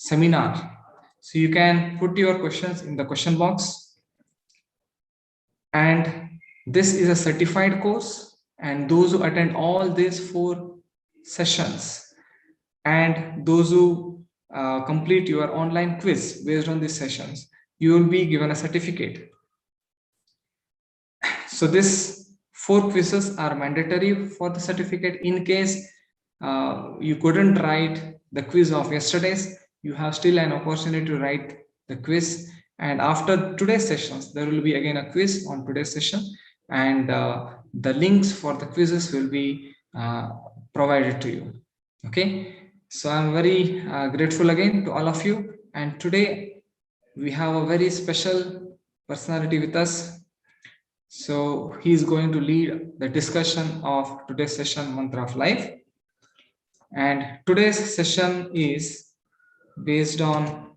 seminar. So you can put your questions in the question box. And this is a certified course, and those who attend all these 4 sessions and those who complete your online quiz based on these sessions, you will be given a certificate. So these 4 quizzes are mandatory for the certificate. In case you couldn't write the quiz of yesterday's, you have still an opportunity to write the quiz. And after today's sessions, there will be again a quiz on today's session, and the links for the quizzes will be provided to you. Okay, so I'm very grateful again to all of you. And today we have a very special personality with us. So he is going to lead the discussion of today's session, Mantra of Life. And today's session is based on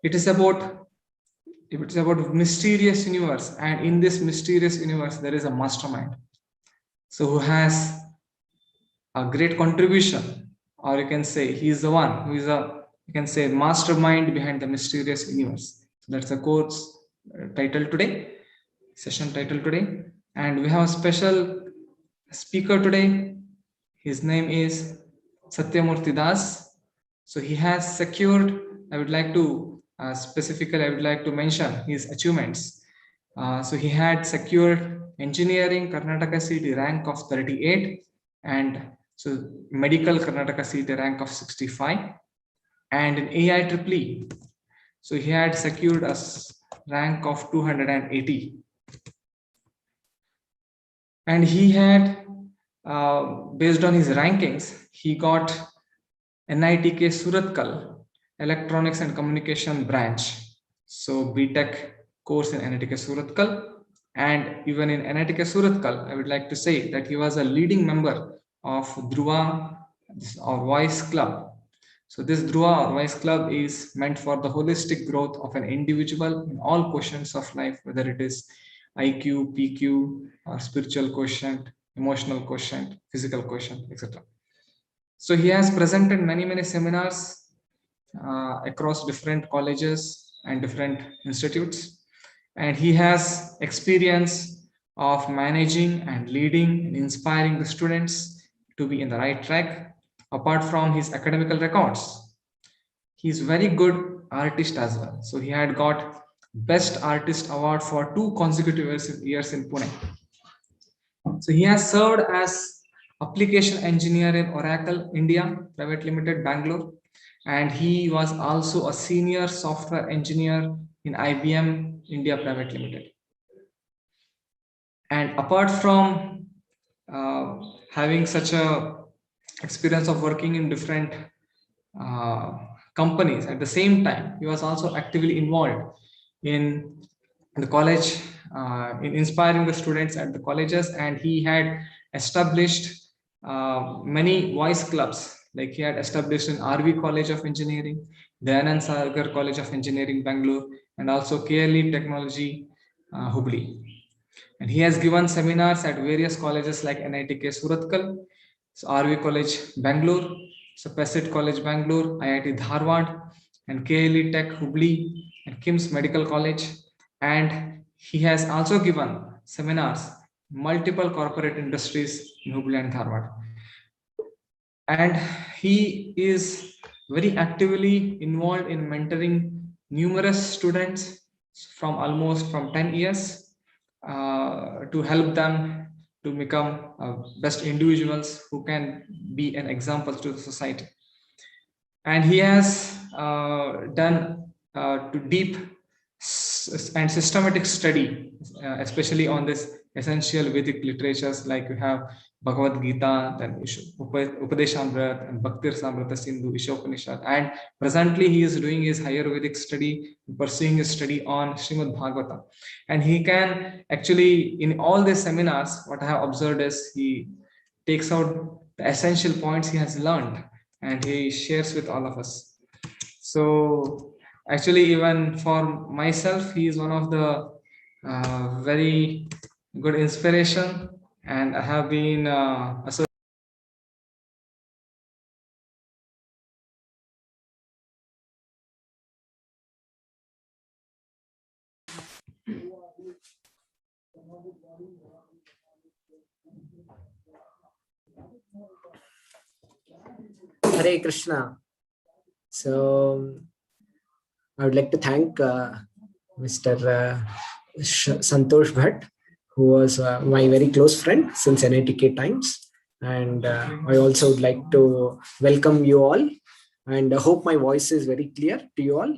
it is about mysterious universe, and in this mysterious universe there is a mastermind, so who has a great contribution, or you can say he is the one who is you can say mastermind behind the mysterious universe. So that's the course title today, session title today. And we have a special speaker today. His name is Satyamurthy Das. So he has secured, I would like to specifically, I would like to mention his achievements. So he had secured engineering Karnataka CET rank of 38, and so medical Karnataka CET rank of 65, and in AIEEE, so he had secured a rank of 280. And he had, based on his rankings, he got NITK Suratkal Electronics and Communication branch. So BTech course in NITK Suratkal. And even in NITK Suratkal, I would like to say that he was a leading member of Dhruva or Voice Club. So this Dhruva or Voice Club is meant for the holistic growth of an individual in all quotients of life, whether it is IQ, PQ, or spiritual quotient, emotional quotient, physical quotient, etc. So he has presented many seminars across different colleges and different institutes, and he has experience of managing and leading and inspiring the students to be in the right track. Apart from his academical records, he is very good artist as well. So he had got Best Artist Award for 2 consecutive years in Pune. So he has served as application engineer in Oracle India Private Limited, Bangalore, and he was also a senior software engineer in IBM India Private Limited. And apart from having such a experience of working in different companies, at the same time he was also actively involved in the college, in inspiring the students at the colleges, and he had established many voice clubs. Like he had established an RV College of Engineering, Dayanand Sagar College of Engineering, Bangalore, and also KLE Technology, Hubli. And he has given seminars at various colleges like NITK Suratkal, so RV College, Bangalore, so Pasit College, Bangalore, IIT Dharwad, and KLE Tech, Hubli, and KIMS Medical College. And he has also given seminars multiple corporate industries in Hubli and Dharwad. And he is very actively involved in mentoring numerous students from 10 years to help them to become best individuals who can be an example to the society. And he has done to deep and systematic study, especially on this essential Vedic literatures, like you have Bhagavad Gita, then Upadeshamrit, and Bhaktir Samrita Sindhu, Ishopanishad. And presently he is doing his higher Vedic study, pursuing his study on Srimad Bhagavata. And he can actually, in all these seminars, what I have observed is he takes out the essential points he has learned and he shares with all of us. So actually, even for myself, he is one of the very good inspiration, and I have been associated Hare Krishna. So I would like to thank Mr. Santosh Bhatt, who was my very close friend since NITK times. And I also would like to welcome you all, and I hope my voice is very clear to you all.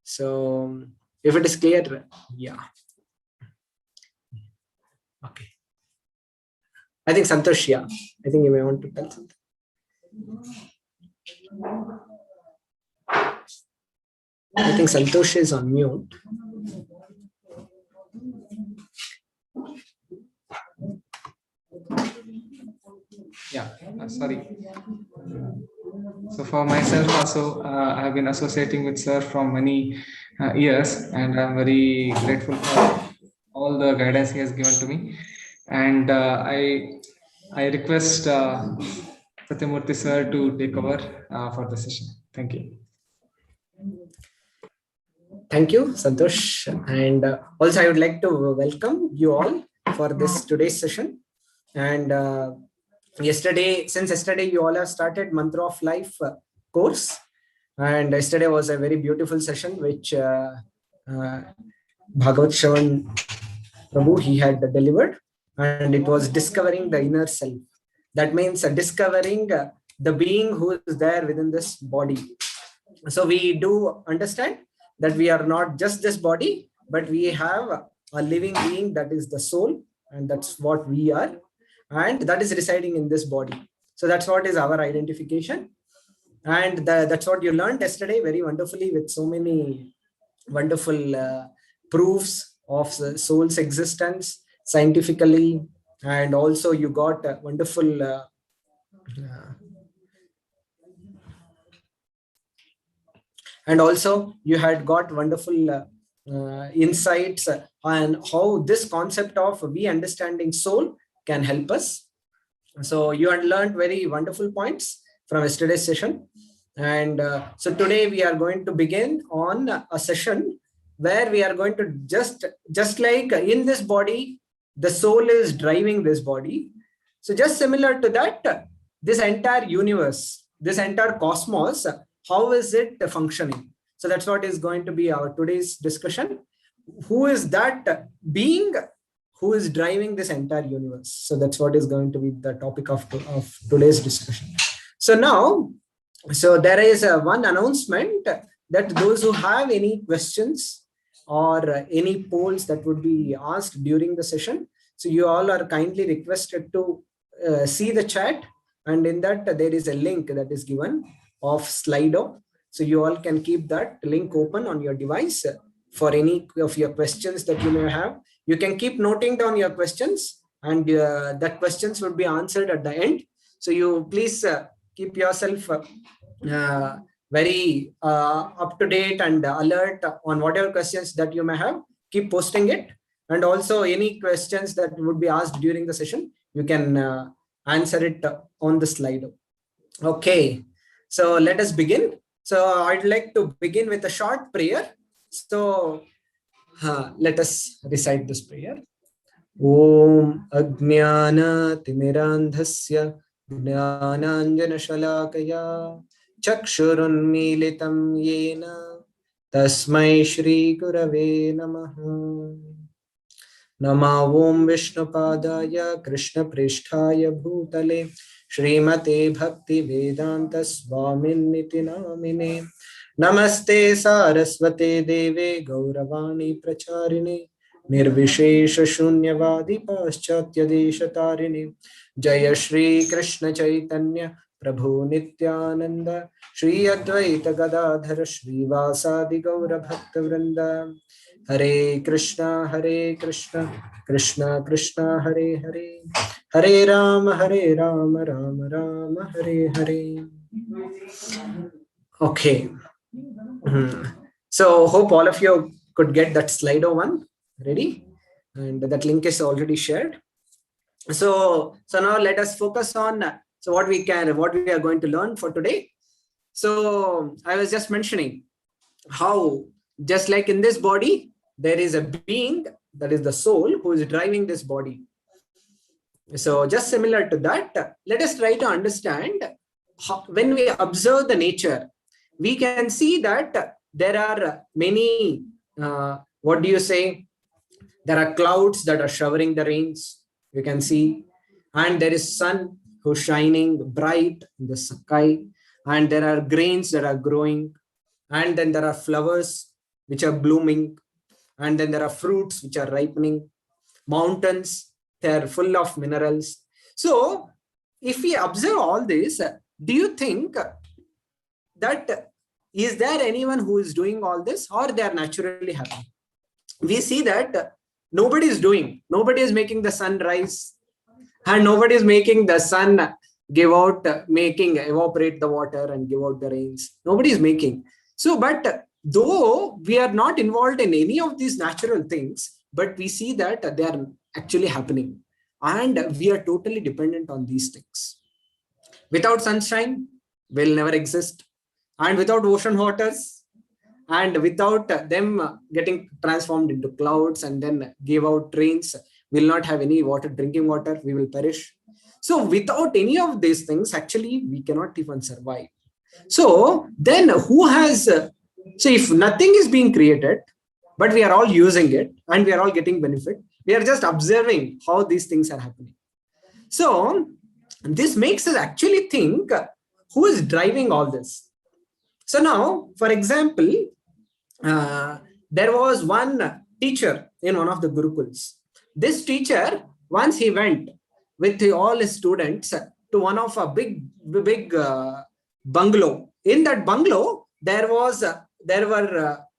So if it is clear, yeah. Okay. I think Santosh, yeah. I think you may want to tell something. I think Santosh is on mute. Yeah, sorry. So for myself also, I have been associating with sir from many years, and I'm very grateful for all the guidance he has given to me. And I request Satyamurthy sir to take over for the session. Thank you. Thank you, Santosh. And also, I would like to welcome you all for this today's session. And since yesterday, you all have started Mantra of Life course. And yesterday was a very beautiful session, which Bhagavad Shravan Prabhu, he had delivered. And it was discovering the inner self. That means discovering the being who is there within this body. So we do understand that we are not just this body, but we have a living being, that is the soul, and that's what we are, and that is residing in this body. So that's what is our identification, and that's what you learned yesterday very wonderfully, with so many wonderful proofs of the soul's existence scientifically, and also you got wonderful and also you had got wonderful insights on how this concept of we understanding soul can help us. So you had learned very wonderful points from yesterday's session, and so today we are going to begin on a session where we are going to just like in this body the soul is driving this body, so just similar to that, this entire universe, this entire cosmos, how is it functioning? So that's what is going to be our today's discussion. Who is that being who is driving this entire universe? So that's what is going to be the topic of today's discussion. So now, so there is one announcement that those who have any questions or any polls that would be asked during the session, so you all are kindly requested to see the chat, and in that there is a link that is given of Slido. So you all can keep that link open on your device for any of your questions that you may have. You can keep noting down your questions, and that questions would be answered at the end. So you please keep yourself very up to date and alert on whatever questions that you may have. Keep posting it, and also any questions that would be asked during the session, you can answer it on the slide. Okay, so let us begin. So I'd like to begin with a short prayer. So let us recite this prayer. Om Ajnana Timirandhasya Jnananjana Shalakaya Chakshurunmilitam Yena Tasmai Shri Gurave Namaha. Nama Om Vishnupadaya Krishna Pristhaya Bhutale Srimate Bhakti Vedanta Swaminiti Namine Namaste Saraswate Deve Gauravani Pracharine Nirvishesha Shunyavadi Paschatya Deshatarine Jaya Shri Krishna Chaitanya Prabhu Nityananda Shri Advaita Gadadhara Shri Vasadi Gaura Bhakta Vrinda Hare Krishna Krishna Krishna Hare Hare Hare Rama Rama Rama Hare Hare. Okay. So hope all of you could get that Slido one ready, and that link is already shared. So now let us focus on what we are going to learn for today. So I was just mentioning how just like in this body there is a being that is the soul who is driving this body. So just similar to that, let us try to understand how, when we observe the nature, we can see that there are many, what do you say? There are clouds that are showering the rains, you can see, and there is sun who's shining bright in the sky, and there are grains that are growing, and then there are flowers which are blooming, and then there are fruits which are ripening, mountains, they're full of minerals. So if we observe all this, do you think that is there anyone who is doing all this, or they are naturally happening? We see that nobody is doing, nobody is making the sun rise, and nobody is making the sun give out, making evaporate the water and give out the rains. Nobody is making. So, but though we are not involved in any of these natural things, but we see that they are actually happening, and we are totally dependent on these things. Without sunshine, will never exist, and without ocean waters, and without them getting transformed into clouds and then give out rains, will not have any water, drinking water, we will perish. So without any of these things, actually we cannot even survive. So then who has, so if nothing is being created, but we are all using it and we are all getting benefit, we are just observing how these things are happening. So this makes us actually think who is driving all this. So now, for example, there was one teacher in one of the Gurukuls. This teacher, once he went with all his students to one of a big bungalow. In that bungalow, there was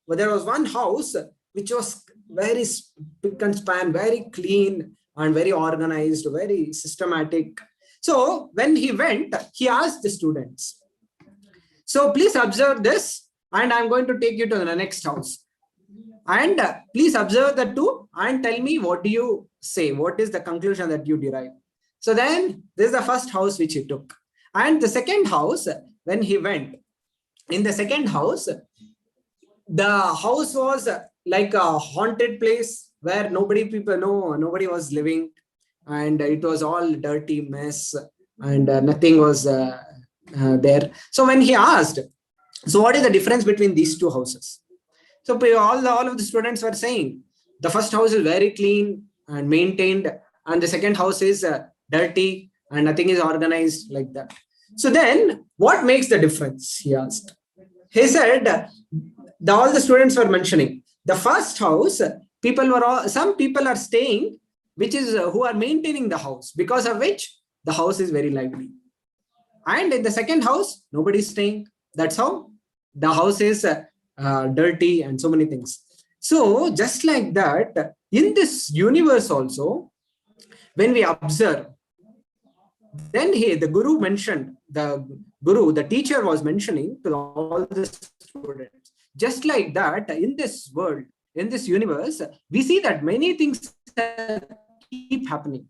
one house which was very spick and span, very clean and very organized, very systematic. So when he went, he asked the students, so please observe this, and I'm going to take you to the next house. And please observe the two and tell me what do you say? What is the conclusion that you derive? So then this is the first house which he took. And the second house, when he went, in the second house, the house was like a haunted place where nobody was living, and it was all dirty mess, and nothing was there. So when he asked, so what is the difference between these two houses? So all of the students were saying the first house is very clean and maintained, and the second house is dirty and nothing is organized like that. So then what makes the difference, he asked. He said all the students were mentioning the first house, some people are staying, which is who are maintaining the house, because of which the house is very lively. And in the second house, nobody is staying. That's how the house is dirty and so many things. So just like that, in this universe also, when we observe, then the Guru mentioned, the teacher was mentioning to all the students, just like that, in this world, in this universe, we see that many things keep happening.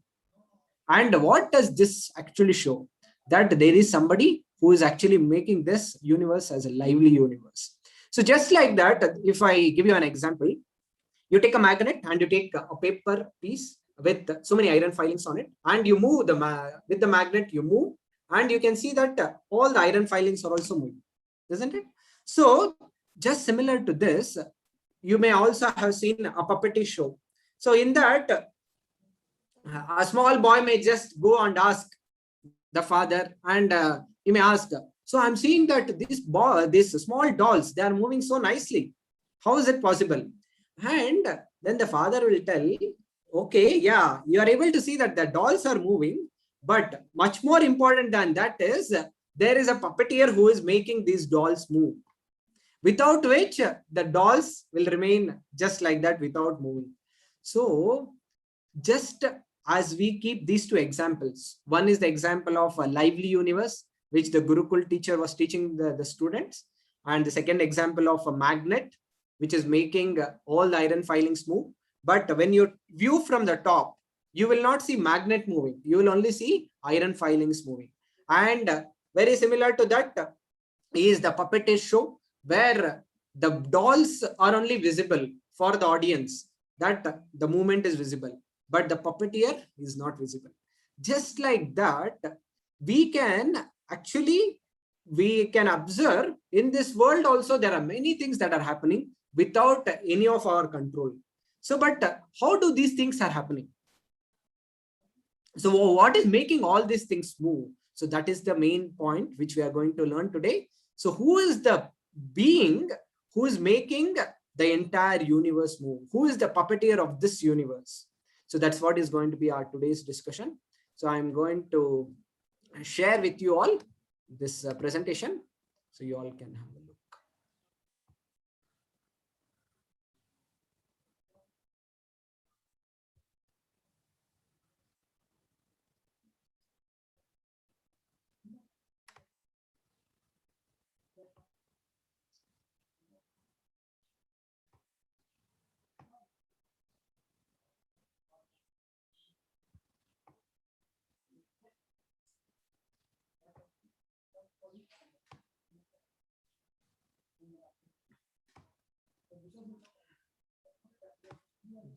And what does this actually show? That there is somebody who is actually making this universe as a lively universe. So just like that, if I give you an example, you take a magnet and you take a paper piece with so many iron filings on it, and you move with the magnet, you move, and you can see that all the iron filings are also moving, isn't it? So just similar to this, you may also have seen a puppetry show. So in that, a small boy may just go and ask the father, and he may ask, so I'm seeing that these small dolls, they are moving so nicely. How is it possible? And then the father will tell, okay, yeah, you are able to see that the dolls are moving, but much more important than that is there is a puppeteer who is making these dolls move, without which the dolls will remain just like that without moving. So just as we keep these two examples, one is the example of a lively universe, which the Gurukul teacher was teaching the students, and the second example of a magnet, which is making all the iron filings move. But when you view from the top, you will not see magnet moving, you will only see iron filings moving. And very similar to that is the puppet show, where the dolls are only visible for the audience, that the movement is visible, but the puppeteer is not visible. Just like that, we can actually, we can observe in this world also there are many things that are happening without any of our control. So, but how do these things are happening? So what is making all these things move? So that is the main point which we are going to learn today. So who is the being who is making the entire universe move? Who is the puppeteer of this universe? So that's what is going to be our today's discussion. So I'm going to share with you all this presentation so you all can have a look.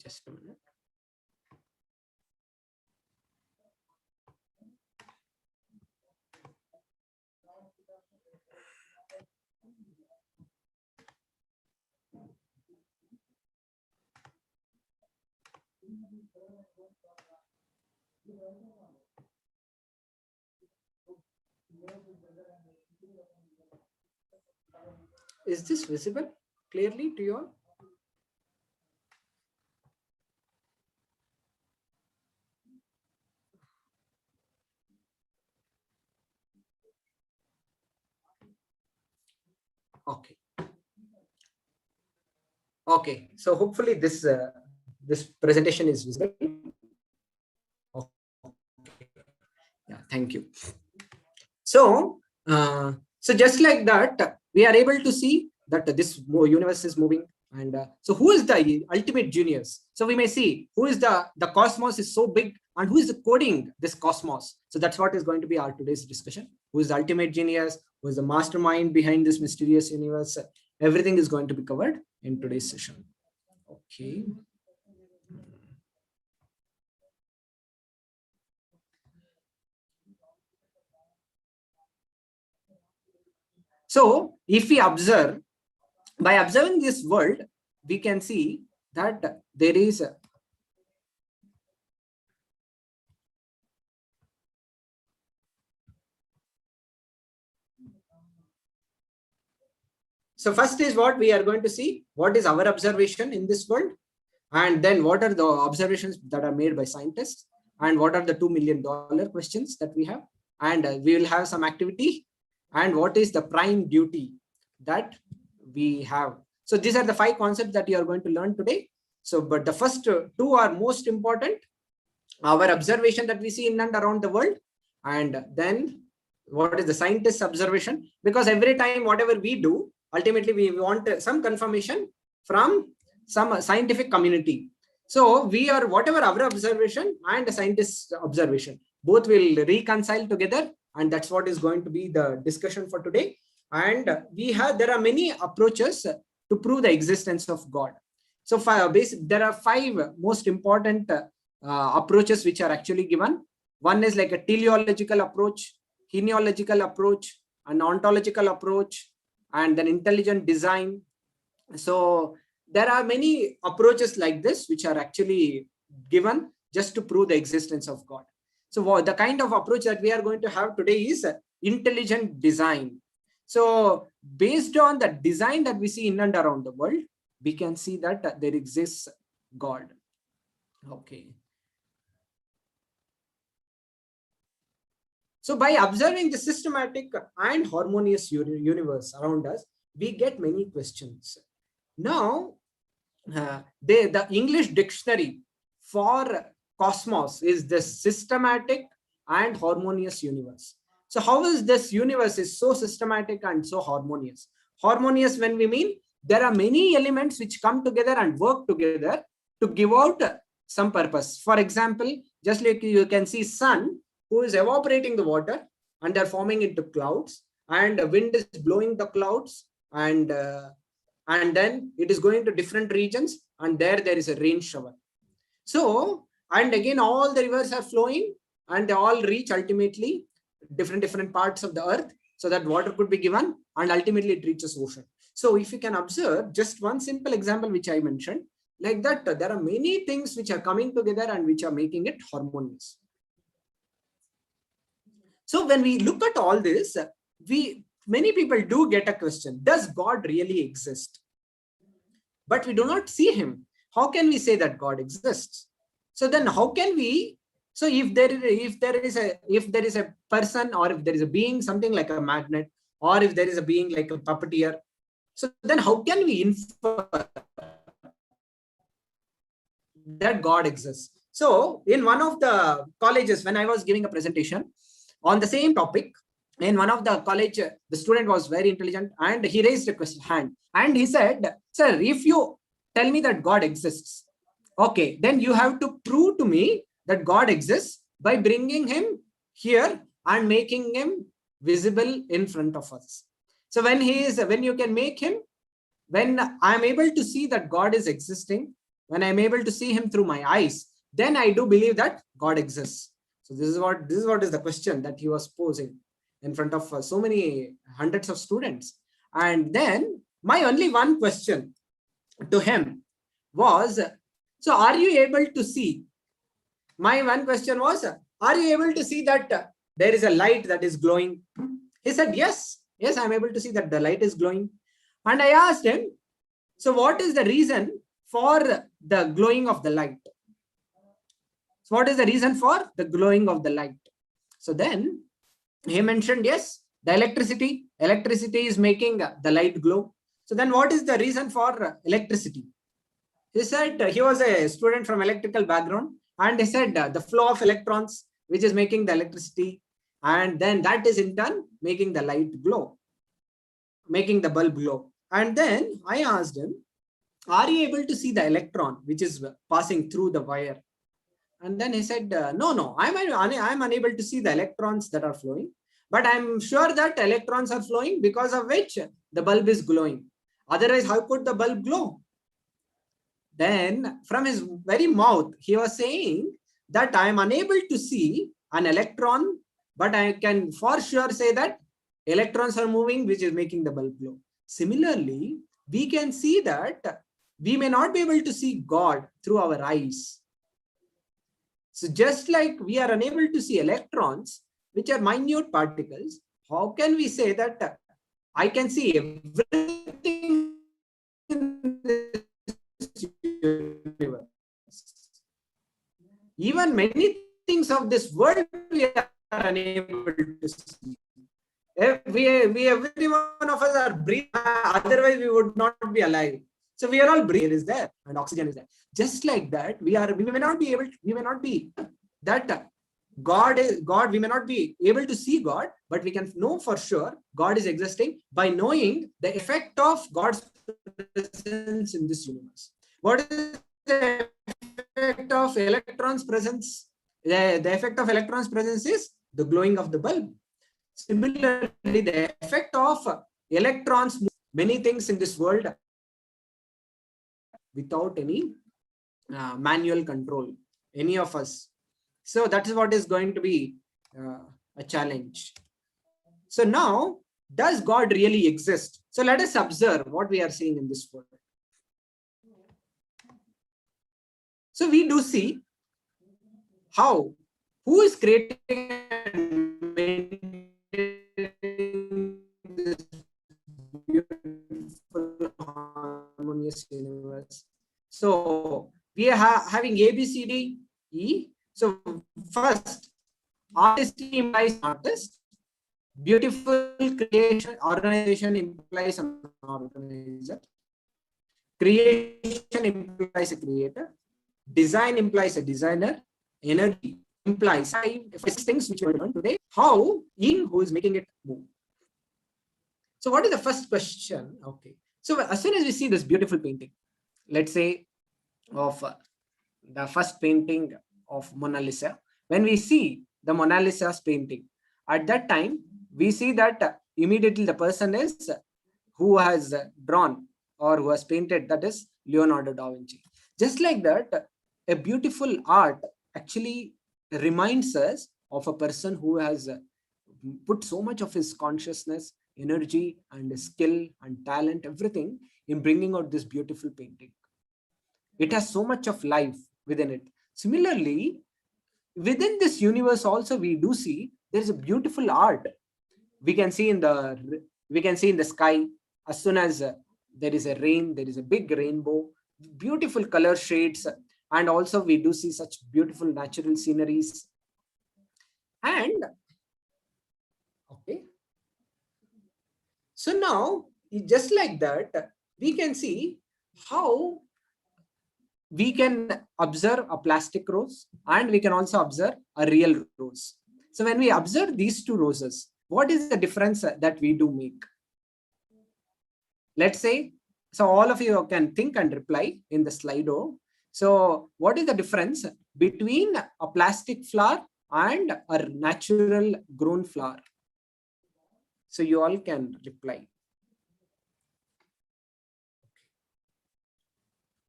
Just a minute. Is this visible clearly to you all? Okay. Okay. So hopefully this presentation is visible. Okay. Yeah. Thank you. So, so just like that, we are able to see that this universe is moving. And so who is the ultimate genius? So we may see who is the cosmos is so big and who is coding this cosmos. So that's what is going to be our today's discussion. Who is the ultimate genius? Who is the mastermind behind this mysterious universe? Everything is going to be covered in today's session. Okay. So if we observe, by observing this world, we can see that there is so first is what we are going to see, what is our observation in this world, and then what are the observations that are made by scientists, and what are the $2 million questions that we have, and we will have some activity, and what is the prime duty that we have. So these are the 5 concepts that you are going to learn today. So but the first 2 are most important, our observation that we see in and around the world, and then what is the scientist's observation, because every time whatever we do, ultimately we want some confirmation from some scientific community. So we are, whatever our observation and the scientist's observation, both will reconcile together, and that's what is going to be the discussion for today. And there are many approaches to prove the existence of God. So there are 5 most important approaches which are actually given. One is like a teleological approach, genealogical approach, an ontological approach, and then intelligent design. So there are many approaches like this which are actually given just to prove the existence of God. So the kind of approach that we are going to have today is intelligent design. So based on the design that we see in and around the world, we can see that there exists God. Okay. So by observing the systematic and harmonious universe around us, we get many questions. Now, the English dictionary for cosmos is the systematic and harmonious universe. So how is this universe is so systematic and so harmonious? Harmonious when we mean there are many elements which come together and work together to give out some purpose. For example, just like you can see sun, who is evaporating the water and they're forming into clouds, and the wind is blowing the clouds, and then it is going to different regions, and there is a rain shower. So, and again, all the rivers are flowing and they all reach ultimately different parts of the earth, so that water could be given, and ultimately it reaches ocean. So if you can observe just one simple example which I mentioned, like that, there are many things which are coming together and which are making it harmonious. So when we look at all this, many people do get a question: does God really exist? But we do not see him. How can we say that God exists? So then how can we, so if there is a person, or if there is a being, something like a magnet, or if there is a being like a puppeteer, so then how can we infer that God exists? So in one of the colleges, when I was giving a presentation on the same topic, in one of the college, the student was very intelligent and he raised a question hand and he said, sir, if you tell me that God exists, okay, then you have to prove to me that God exists by bringing him here and making him visible in front of us. So when you can make him, when I'm able to see that God is existing, when I'm able to see him through my eyes, then I do believe that God exists. So this is what is the question that he was posing in front of so many hundreds of students. And then my only one question to him was, so are you able to see? My one question was, are you able to see that there is a light that is glowing? He said, yes, I'm able to see that the light is glowing. And I asked him, so what is the reason for the glowing of the light? So what is the reason for the glowing of the light? So then he mentioned, yes, the electricity is making the light glow. So then what is the reason for electricity? He said he was a student from electrical background, and he said the flow of electrons, which is making the electricity, and then that is in turn making the light glow, making the bulb glow. And then I asked him, are you able to see the electron which is passing through the wire? And then he said, no, I'm unable to see the electrons that are flowing, but I'm sure that electrons are flowing, because of which the bulb is glowing. Otherwise, how could the bulb glow? Then from his very mouth, he was saying that I am unable to see an electron, but I can for sure say that electrons are moving, which is making the bulb glow. Similarly, we can see that we may not be able to see God through our eyes. So just like we are unable to see electrons, which are minute particles, how can we say that I can see everything in this universe? Even many things of this world we are unable to see. Every one of us are breathing, otherwise we would not be alive. So we are all breathing, is there, and oxygen is there. Just like that, we may not be that God, we may not be able to see God, but we can know for sure God is existing by knowing the effect of God's presence in this universe. What is the effect of electrons presence? The effect of electrons presence is the glowing of the bulb. Similarly, the effect of electrons, many things in this world without any manual control, any of us. So that is what is going to be a challenge. So now, does God really exist? So let us observe what we are seeing in this world. So we do see who is creating and maintaining this beautiful harmonious universe. So we are having A, B, C, D, E. So first, artist implies artist. Beautiful creation, organization implies an organizer. Creation implies a creator. Design implies a designer. Energy implies things which we learn today. Who is making it move? So what is the first question? Okay. So as soon as we see this beautiful painting, let's say of the first painting of Mona Lisa, when we see the Mona Lisa's painting, at that time, we see that immediately the person is who has drawn or who has painted, that is Leonardo da Vinci. Just like that, a beautiful art actually reminds us of a person who has put so much of his consciousness, energy, and skill and talent, everything in bringing out this beautiful painting. It has so much of life within it. Similarly, within this universe also we do see there is a beautiful art. We can see in the sky. As soon as there is a rain, there is a big rainbow, beautiful color shades, and also we do see such beautiful natural sceneries. And okay, so now just like that, we can see how we can observe a plastic rose and we can also observe a real rose. So when we observe these two roses, what is the difference that we do make? Let's say, so all of you can think and reply in the Slido. So what is the difference between a plastic flower and a natural grown flower? So you all can reply.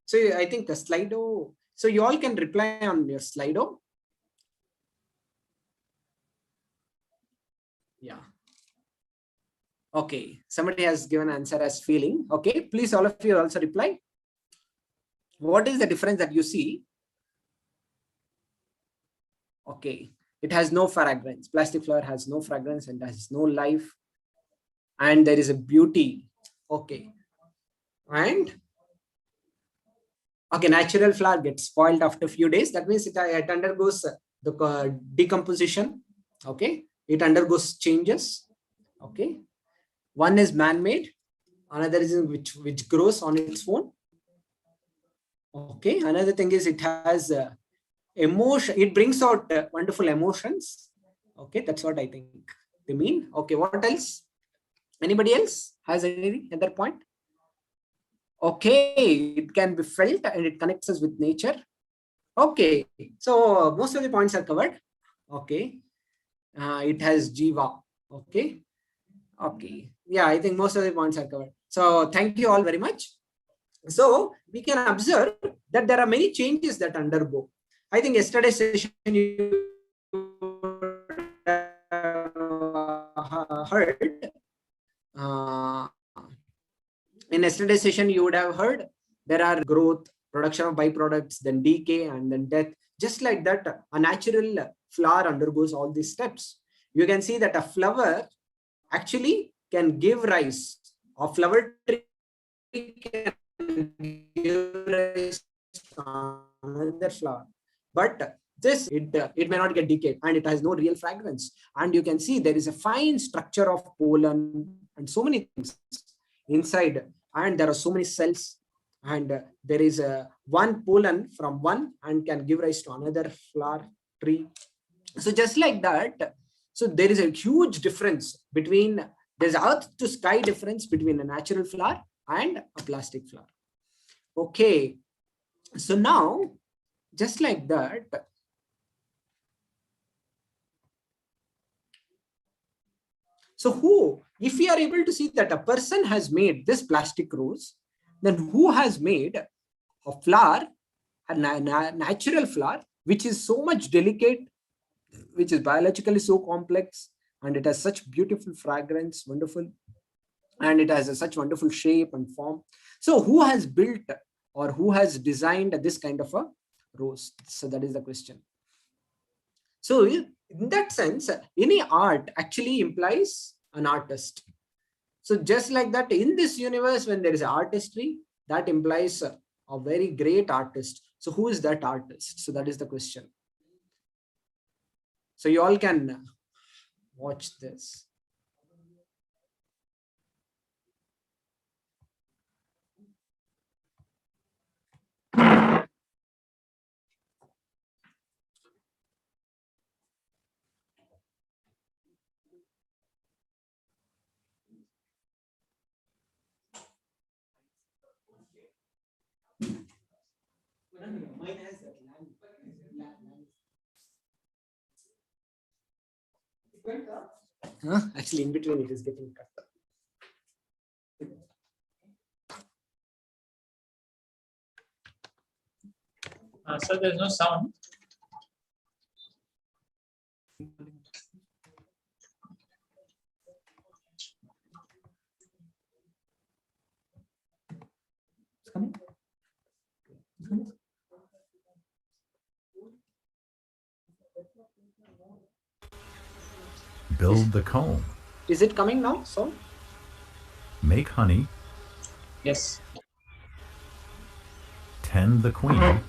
So I think the Slido, so you all can reply on your Slido. Yeah. Okay, somebody has given answer as feeling. Okay, please all of you also reply. What is the difference that you see? Okay, it has no fragrance. Plastic flower has no fragrance and has no life, and there is a beauty. Okay, and okay, natural flower gets spoiled after a few days. That means it undergoes the decomposition. Okay, it undergoes changes. Okay, one is man-made, another is which grows on its own. Okay, another thing is it has emotion. It brings out wonderful emotions. Okay, that's what I think they mean. Okay, what else? Anybody else has any other point? Okay, it can be felt and it connects us with nature. Okay, so most of the points are covered. Okay, it has jiva. Okay, okay, yeah, I think most of the points are covered. So thank you all very much. So we can observe that there are many changes that undergo. I think yesterday's session you heard. In yesterday's session, you would have heard there are growth, production of byproducts, then decay, and then death. Just like that, a natural flower undergoes all these steps. You can see that a flower actually can give rise, a flower tree can give rise to another flower. But this, it may not get decayed and it has no real fragrance. And you can see there is a fine structure of pollen and so many things inside, and there are so many cells, and there is a one pollen from one and can give rise to another flower tree. So just like that, so there is a huge difference between, there's earth to sky difference between a natural flower and a plastic flower. Okay, so now just like that, so who, if we are able to see that a person has made this plastic rose, then who has made a flower, a natural flower, which is so much delicate, which is biologically so complex, and it has such beautiful fragrance, wonderful, and it has such wonderful shape and form. So who has built or who has designed this kind of a rose? So that is the question. So in that sense, any art actually implies an artist. So just like that, in this universe, when there is artistry, that implies a very great artist. So who is that artist? So that is the question. So you all can watch this. Mine has that Actually, in between it is getting cut. So there's no sound. It's coming. It's coming. Build the comb. Is it coming now? So Make honey. Yes. Tend the queen.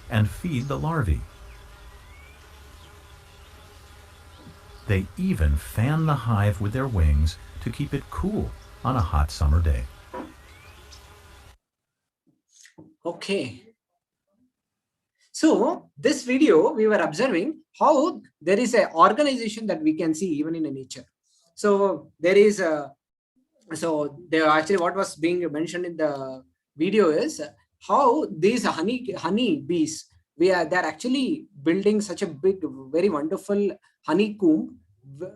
And feed the larvae. They even fan the hive with their wings to keep it cool on a hot summer day. okay. So this video, we were observing how there is an organization that we can see even in nature. So there is a, so there actually what was being mentioned in the video is how these honey bees, they're actually building such a big, very wonderful honeycomb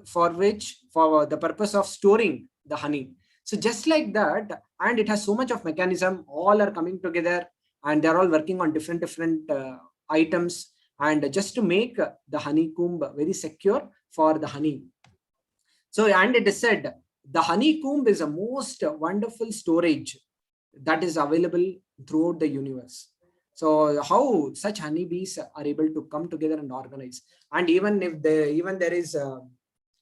for the purpose of storing the honey. So just like that, and it has so much of mechanism, all are coming together and they're all working on different items, and just to make the honeycomb very secure for the honey. So, and it is said the honeycomb is a most wonderful storage that is available throughout the universe. So how such honeybees are able to come together and organize, and even if there is a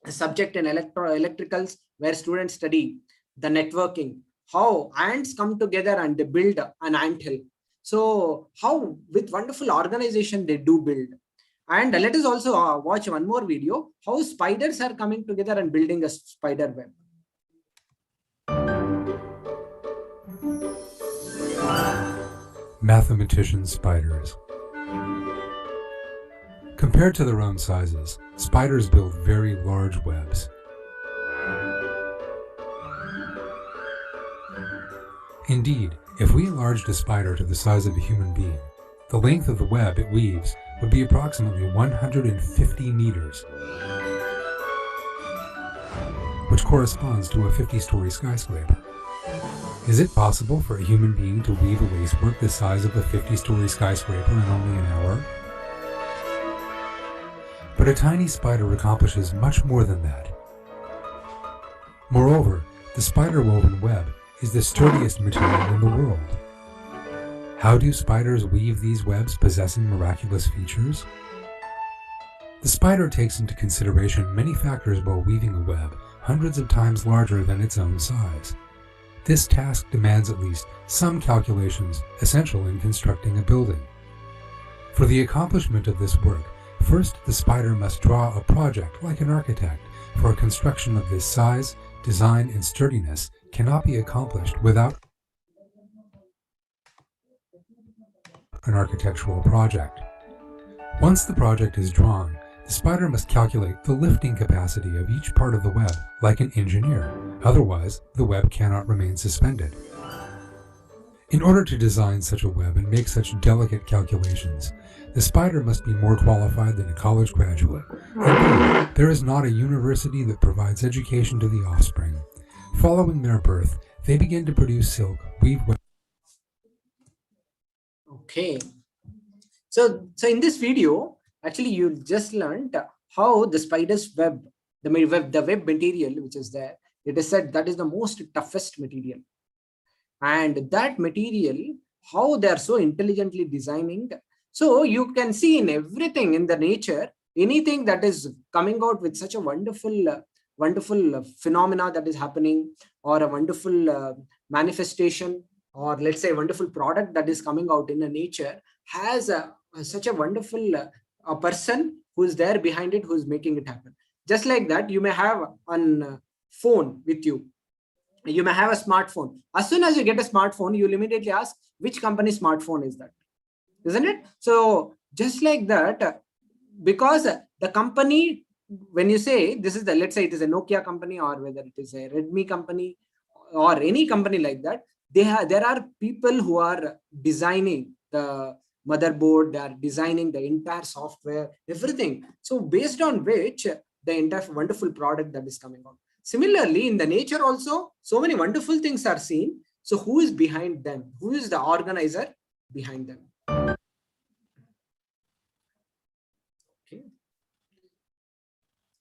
subject in electricals where students study the networking, how ants come together and they build an ant hill. So how with wonderful organization they do build. And let us also watch one more video, how spiders are coming together and building a spider web. Mathematician spiders. Compared to their own sizes, spiders build very large webs. Indeed, if we enlarged a spider to the size of a human being, the length of the web it weaves would be approximately 150 meters, which corresponds to a 50-story skyscraper. Is it possible for a human being to weave a lacework the size of a 50-story skyscraper in only an hour? But a tiny spider accomplishes much more than that. Moreover, the spider-woven web is the sturdiest material in the world. How do spiders weave these webs possessing miraculous features? The spider takes into consideration many factors while weaving a web hundreds of times larger than its own size. This task demands at least some calculations essential in constructing a building. For the accomplishment of this work, first the spider must draw a project like an architect, for a construction of this size, design, and sturdiness cannot be accomplished without an architectural project. Once the project is drawn, the spider must calculate the lifting capacity of each part of the web like an engineer, otherwise the web cannot remain suspended. In order to design such a web and make such delicate calculations, the spider must be more qualified than a college graduate. Indeed, there is not a university that provides education to the offspring. Following their birth, they begin to produce silk, weave web. Okay. So in this video, actually you just learned how the spider's web, the web material which is there, it is said that is the most toughest material. And that material, how they are so intelligently designing. So you can see in everything in the nature, anything that is coming out with such a wonderful phenomena that is happening, or a wonderful manifestation, or let's say a wonderful product that is coming out in the nature, has such a wonderful a person who is there behind it, who is making it happen. Just like that, you may have a phone with you. You may have a smartphone. As soon as you get a smartphone, you'll immediately ask, which company smartphone is that? Isn't it? So just like that, because the company, when you say this is the, let's say it is a Nokia company, or whether it is a Redmi company or any company like that, there are people who are designing the motherboard, they are designing the entire software, everything. So based on which the entire wonderful product that is coming out. Similarly, in the nature also, so many wonderful things are seen. So who is behind them? Who is the organizer behind them? Okay.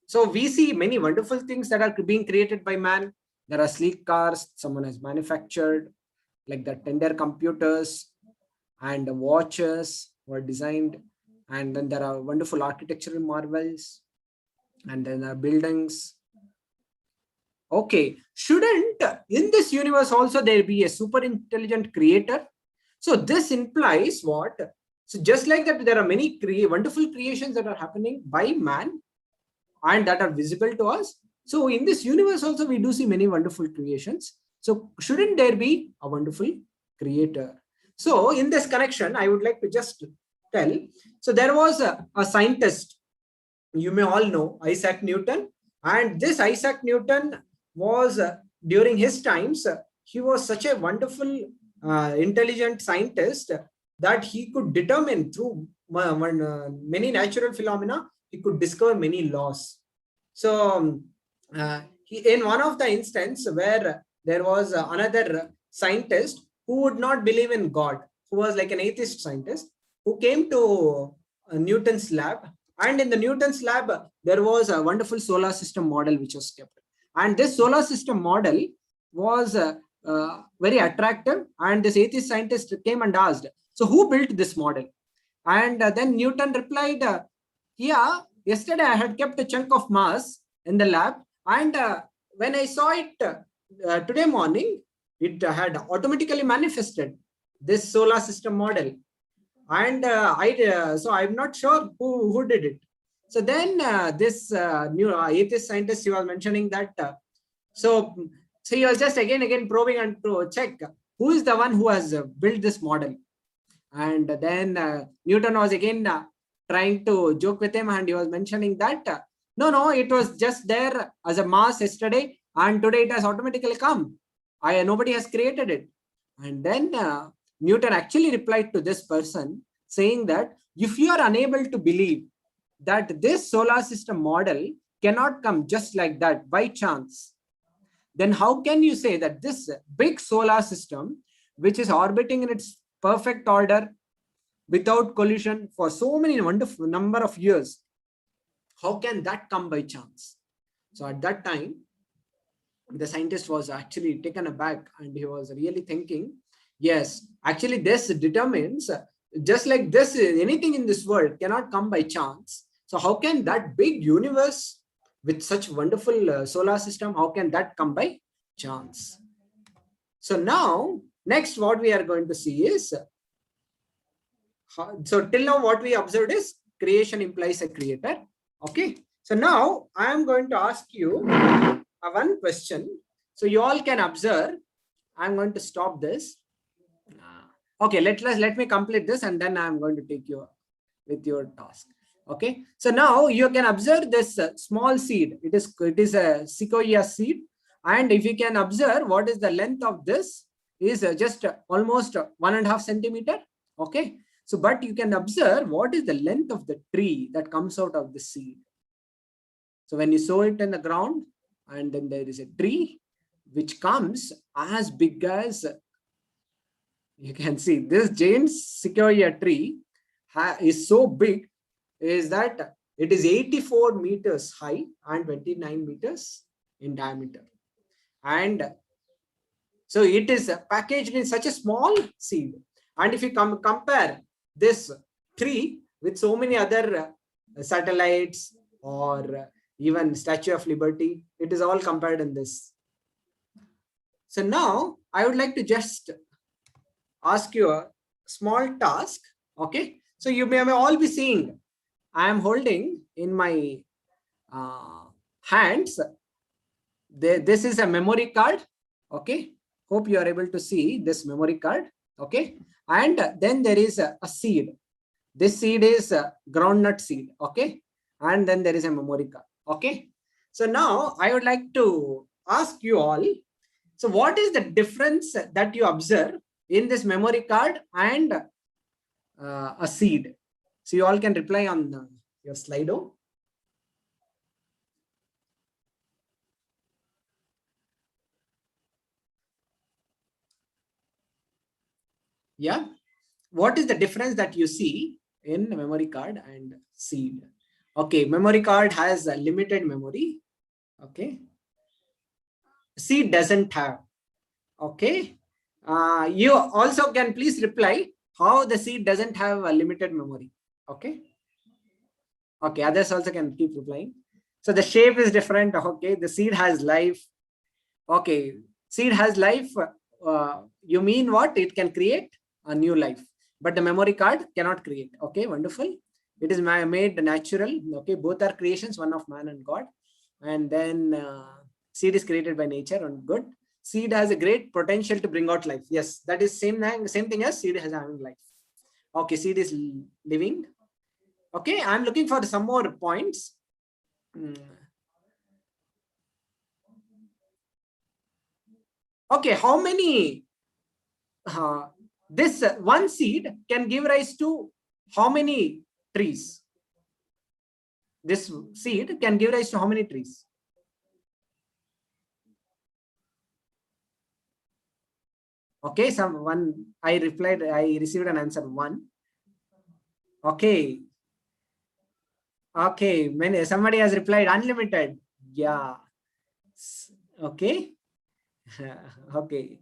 So we see many wonderful things that are being created by man. There are sleek cars someone has manufactured, like the tender computers and the watches were designed. And then there are wonderful architectural marvels. And then there are buildings. Okay, shouldn't in this universe also there be a super intelligent creator? So this implies what? So just like that, there are many wonderful creations that are happening by man and that are visible to us. So in this universe also we do see many wonderful creations. So shouldn't there be a wonderful creator? So in this connection, I would like to just tell. So there was a scientist, you may all know Isaac Newton, and this Isaac Newton was during his times, he was such a wonderful, intelligent scientist that he could determine through many natural phenomena, he could discover many laws. So in one of the instances where there was another scientist who would not believe in God, who was like an atheist scientist, who came to Newton's lab. And in the Newton's lab, there was a wonderful solar system model which was kept. And this solar system model was very attractive. And this atheist scientist came and asked, so who built this model? And then Newton replied, yeah, yesterday I had kept a chunk of Mars in the lab. And when I saw it today morning, it had automatically manifested this solar system model. And so I'm not sure who did it. So then this new atheist scientist, he was mentioning that. So he was just again probing and to check who is the one who has built this model. And then Newton was again trying to joke with him, and he was mentioning that no, it was just there as a mass yesterday, and today it has automatically come. Nobody has created it. And then Newton actually replied to this person saying that if you are unable to believe that this solar system model cannot come just like that by chance, then how can you say that this big solar system, which is orbiting in its perfect order without collision for so many wonderful number of years, how can that come by chance? So at that time, the scientist was actually taken aback, and he was really thinking, yes, actually this determines, just like this, anything in this world cannot come by chance. So how can that big universe with such wonderful solar system, how can that come by chance? So now, next what we are going to see is, so till now what we observed is creation implies a creator. Okay. So now I am going to ask you one question. So you all can observe. I'm going to stop this. Okay, let me complete this, and then I'm going to take you with your task. Okay. So now you can observe this small seed. It is a sequoia seed. And if you can observe what is the length of this is just almost 1.5 centimeter. Okay. So, but you can observe what is the length of the tree that comes out of the seed. So when you sow it in the ground, and then there is a tree which comes as big as, you can see this giant sequoia tree is so big, is that it is 84 meters high and 29 meters in diameter. And so it is packaged in such a small seed. And if you compare this tree with so many other satellites or even Statue of Liberty, it is all compared in this. So now I would like to just ask you a small task. Okay. So you may all be seeing, I am holding in my hands, this is a memory card. Okay. Hope you are able to see this memory card. Okay. And then there is a seed. This seed is a groundnut seed. Okay. And then there is a memory card. Okay. So now I would like to ask you all, so what is the difference that you observe in this memory card and a seed? So you all can reply on your Slido. Yeah. What is the difference that you see in memory card and seed? Okay, memory card has a limited memory. Okay, seed doesn't have. Okay, you also can please reply how the seed doesn't have a limited memory. Okay, okay, others also can keep replying. So the shape is different. Okay, the seed has life. Okay, seed has life. You mean what? It can create a new life, but the memory card cannot create. Okay, wonderful. It is made natural. Okay, both are creations, one of man and God. And then seed is created by nature and good. Seed has a great potential to bring out life. Yes, that is same thing as seed has having life. Okay, seed is living. Okay, I'm looking for some more points. Okay, how many this one seed can give rise to how many trees? This seed can give rise to how many trees? Okay, I received an answer one. Okay. Okay, somebody has replied unlimited. Yeah. Okay. Okay.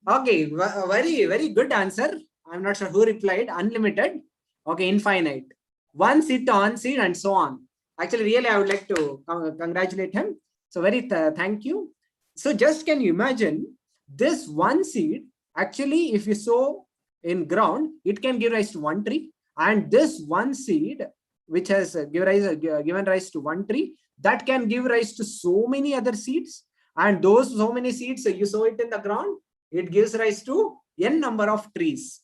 Okay, very good answer. I'm not sure who replied. Unlimited. Okay, infinite. One seed on seed and so on. Actually, really, I would like to congratulate him. So thank you. So just can you imagine this one seed? Actually, if you sow in ground, it can give rise to one tree. And this one seed, which has given rise to one tree, that can give rise to so many other seeds. And those so many seeds, you sow it in the ground, it gives rise to n number of trees,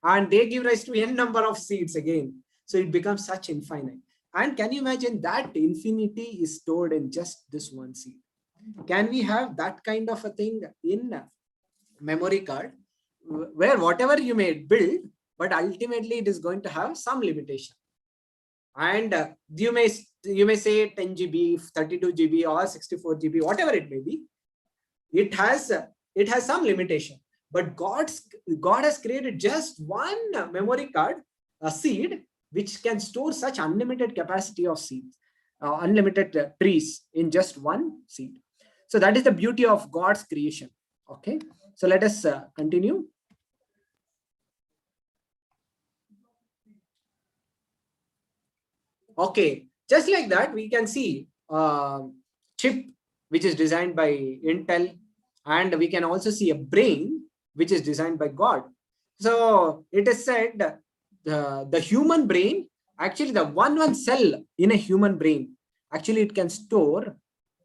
and they give rise to n number of seeds again. So it becomes such infinite. And can you imagine that infinity is stored in just this one seed? Can we have that kind of a thing in memory card, where whatever you may build, but ultimately it is going to have some limitation? And you may say 10 GB, 32 GB, or 64 GB, whatever it may be. It has some limitation, but God has created just one memory card, a seed, which can store such unlimited capacity of seeds, unlimited trees in just one seed. So that is the beauty of God's creation. Okay, so let us continue. Okay, just like that, we can see chip, which is designed by Intel, and we can also see a brain, which is designed by God. So it is said the human brain, actually the one cell in a human brain, actually it can store.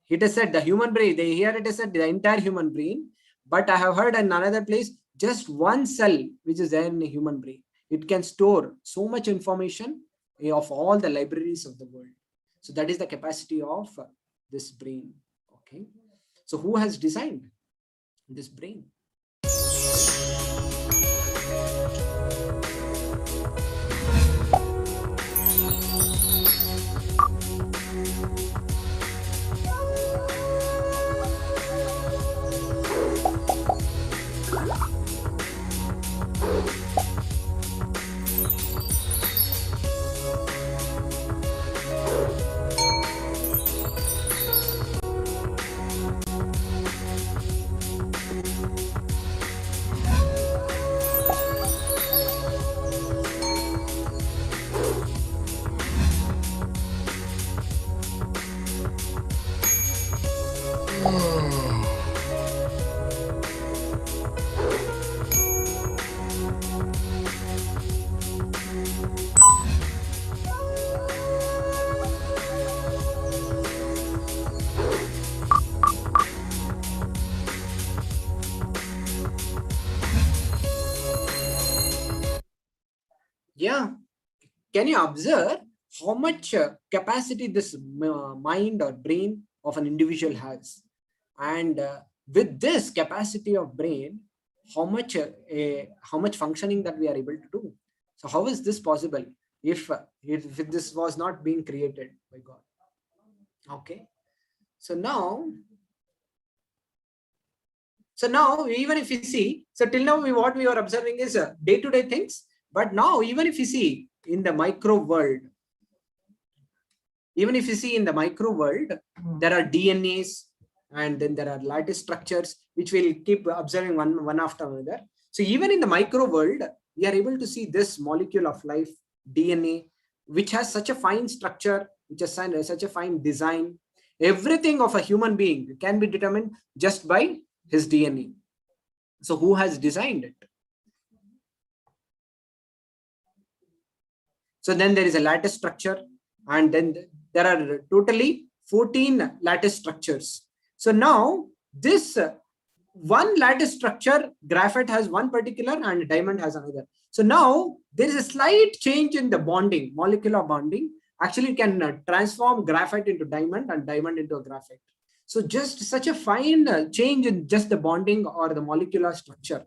It is said the human brain, here it is said the entire human brain, but I have heard in another place just one cell which is there in a human brain. It can store so much information of all the libraries of the world. So that is the capacity of this brain. Okay, so who has designed this brain? Yeah, can you observe how much capacity this mind or brain of an individual has? And with this capacity of brain, how much functioning that we are able to do? So how is this possible if this was not being created by God? Okay, so now So now, even if you see, so till now, what we are observing is day-to-day things. But now, even if you see in the micro world, even if you see in the micro world, there are DNAs, and then there are lattice structures, which we'll keep observing one after another. So even in the micro world, we are able to see this molecule of life, DNA, which has such a fine structure, which has such a fine design. Everything of a human being can be determined just by his DNA. So who has designed it? So then there is a lattice structure, and then there are totally 14 lattice structures. So now this one lattice structure, graphite has one particular and diamond has another. So now there is a slight change in the bonding, molecular bonding. Actually can transform graphite into diamond and diamond into a graphite. So just such a fine change in just the bonding or the molecular structure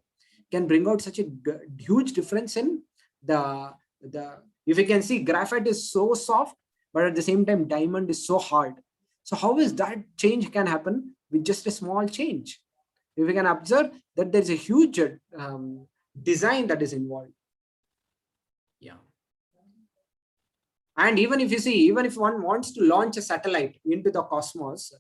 can bring out such a huge difference in the if you can see, graphite is so soft, but at the same time diamond is so hard. So how is that change can happen with just a small change? If we can observe that there's a huge design that is involved. Yeah. And even if you see, even if one wants to launch a satellite into the cosmos,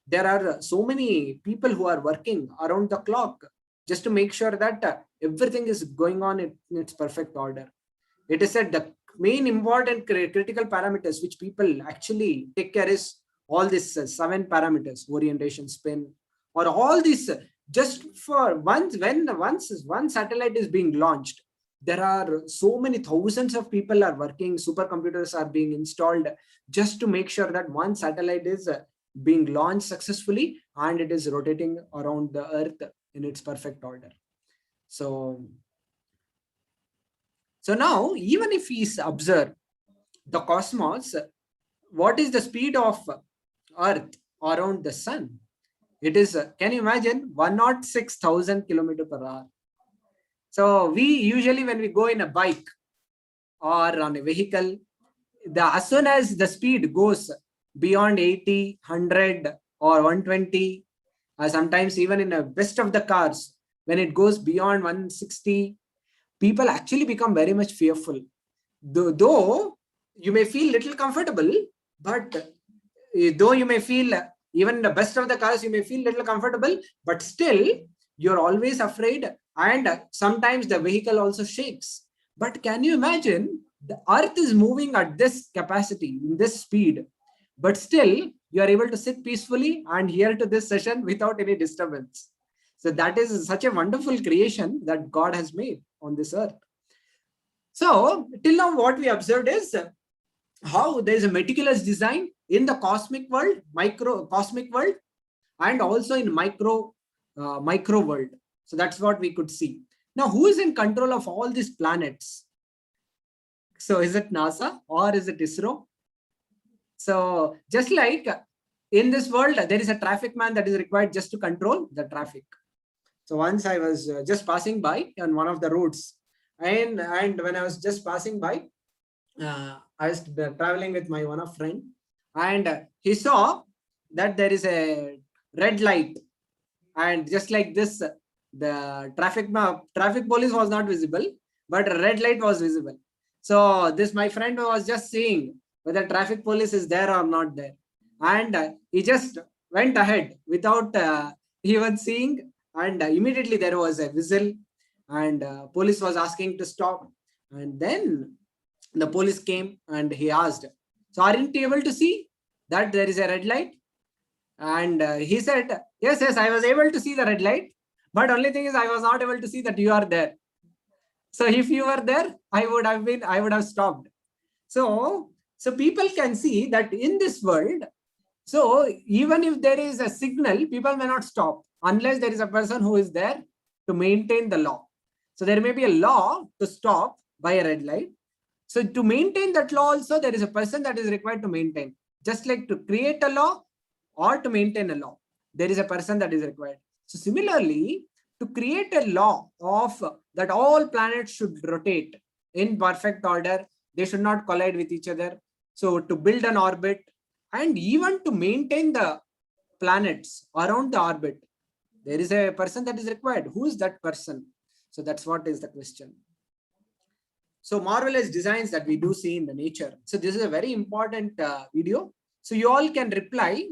there are so many people who are working around the clock just to make sure that everything is going on in its perfect order. It is said the main important critical parameters which people actually take care is all these 7 parameters: orientation, spin, or all these. Just for once one satellite is being launched, there are so many thousands of people are working, supercomputers are being installed just to make sure that one satellite is being launched successfully and it is rotating around the earth in its perfect order. So now, even if we observe the cosmos, what is the speed of Earth around the sun? It is, can you imagine, 106,000 kilometers per hour. So we usually, when we go in a bike or on a vehicle, as soon as the speed goes beyond 80, 100 or 120, sometimes even in the best of the cars, when it goes beyond 160, people actually become very much fearful. Though you may feel little comfortable, but though you may feel, even the best of the cars, you may feel little comfortable, but still you're always afraid, and sometimes the vehicle also shakes. But can you imagine, the earth is moving at this capacity, in this speed, but still you are able to sit peacefully and hear to this session without any disturbance. So that is such a wonderful creation that God has made on this earth. So till now what we observed is how there is a meticulous design in the cosmic world, cosmic world, and also in micro world. So that's what we could see. Now, who is in control of all these planets? So is it NASA or is it ISRO? So just like in this world, there is a traffic man that is required just to control the traffic. So once I was just passing by on one of the roads, and when I was just passing by, I was traveling with my one of friend, and he saw that there is a red light, and just like this, the traffic police was not visible, but a red light was visible. So this my friend was just seeing whether traffic police is there or not there, and he just went ahead without even seeing, and immediately there was a whistle, and police was asking to stop, and then the police came and he asked, so aren't you able to see that there is a red light? And he said, yes, I was able to see the red light, but only thing is I was not able to see that you are there. So if you were there, I would have stopped. So people can see that in this world, so even if there is a signal, people may not stop unless there is a person who is there to maintain the law. So there may be a law to stop by a red light. So to maintain that law also, there is a person that is required to maintain. Just like to create a law or to maintain a law, there is a person that is required. So similarly, to create a law of that all planets should rotate in perfect order, they should not collide with each other. So to build an orbit and even to maintain the planets around the orbit, There is a person that is required. Who is that person? So that's what is the question. So marvelous designs that we do see in the nature. So this is a very important video. So you all can reply.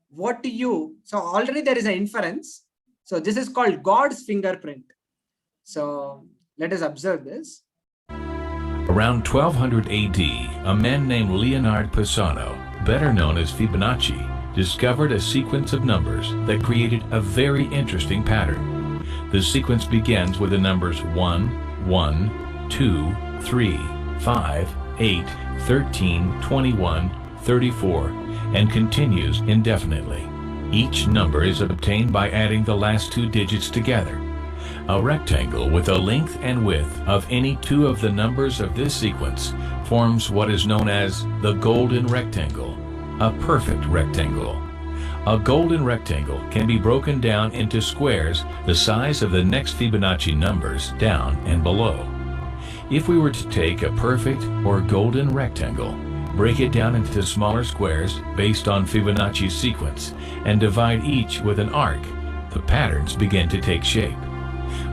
What do you? So already there is an inference. So this is called God's fingerprint. So let us observe this. Around 1200 AD, a man named Leonard Pisano, better known as Fibonacci, discovered a sequence of numbers that created a very interesting pattern. The sequence begins with the numbers 1, 1, 2, 3, 5, 8, 13, 21, 34, and continues indefinitely. Each number is obtained by adding the last two digits together. A rectangle with a length and width of any two of the numbers of this sequence forms what is known as the golden rectangle, a perfect rectangle. A golden rectangle can be broken down into squares the size of the next Fibonacci numbers down and below. If we were to take a perfect or golden rectangle, break it down into smaller squares based on Fibonacci's sequence, and divide each with an arc, the patterns begin to take shape.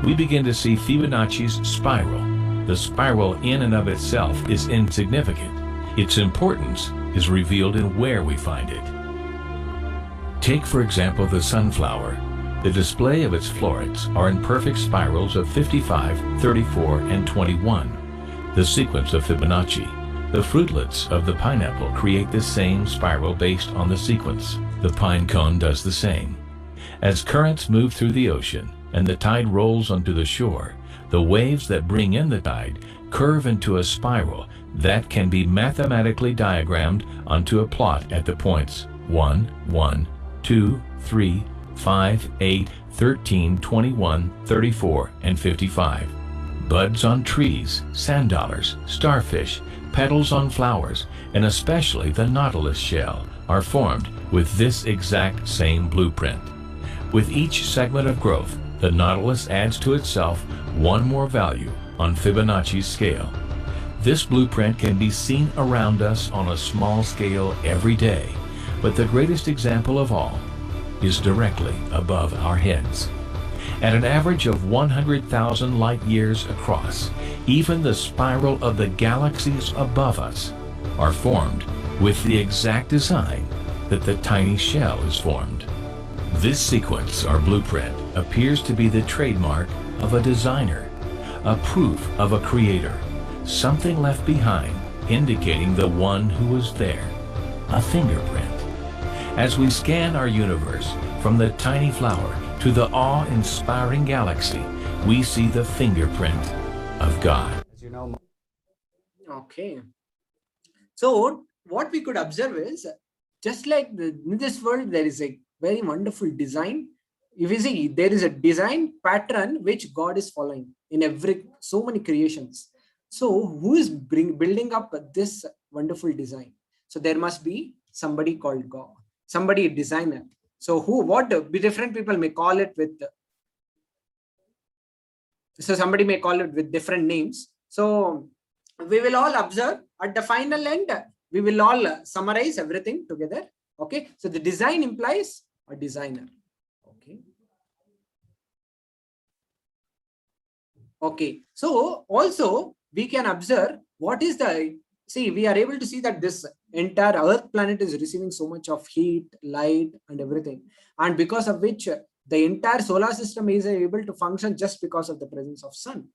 We begin to see Fibonacci's spiral. The spiral in and of itself is insignificant. Its importance is revealed in where we find it. Take, for example, the sunflower. The display of its florets are in perfect spirals of 55, 34, and 21, the sequence of Fibonacci. The fruitlets of the pineapple create the same spiral based on the sequence. The pine cone does the same. As currents move through the ocean and the tide rolls onto the shore, the waves that bring in the tide curve into a spiral that can be mathematically diagrammed onto a plot at the points 1, 1, 2, 3, 5, 8, 13, 21, 34, and 55. Buds on trees, sand dollars, starfish, petals on flowers, and especially the nautilus shell are formed with this exact same blueprint. With each segment of growth, the nautilus adds to itself one more value on Fibonacci's scale. This blueprint can be seen around us on a small scale every day, but the greatest example of all is directly above our heads. At an average of 100,000 light years across, even the spiral of the galaxies above us are formed with the exact design that the tiny shell is formed. This sequence or blueprint appears to be the trademark of a designer, a proof of a creator, something left behind indicating the one who was there, a fingerprint. As we scan our universe from the tiny flower to the awe-inspiring galaxy, we see the fingerprint of God. As you know. Okay. So what we could observe is, just like in this world, there is a very wonderful design. If you see, there is a design pattern which God is following in so many creations. So who is building up this wonderful design? So there must be somebody called God, somebody a designer. So different people may call it with. So somebody may call it with different names. So we will all observe at the final end. We will all summarize everything together. Okay. So the design implies a designer. Okay. Okay. So also we can observe what is we are able to see that this entire Earth planet is receiving so much of heat, light, and everything. And because of which the entire solar system is able to function just because of the presence of sun.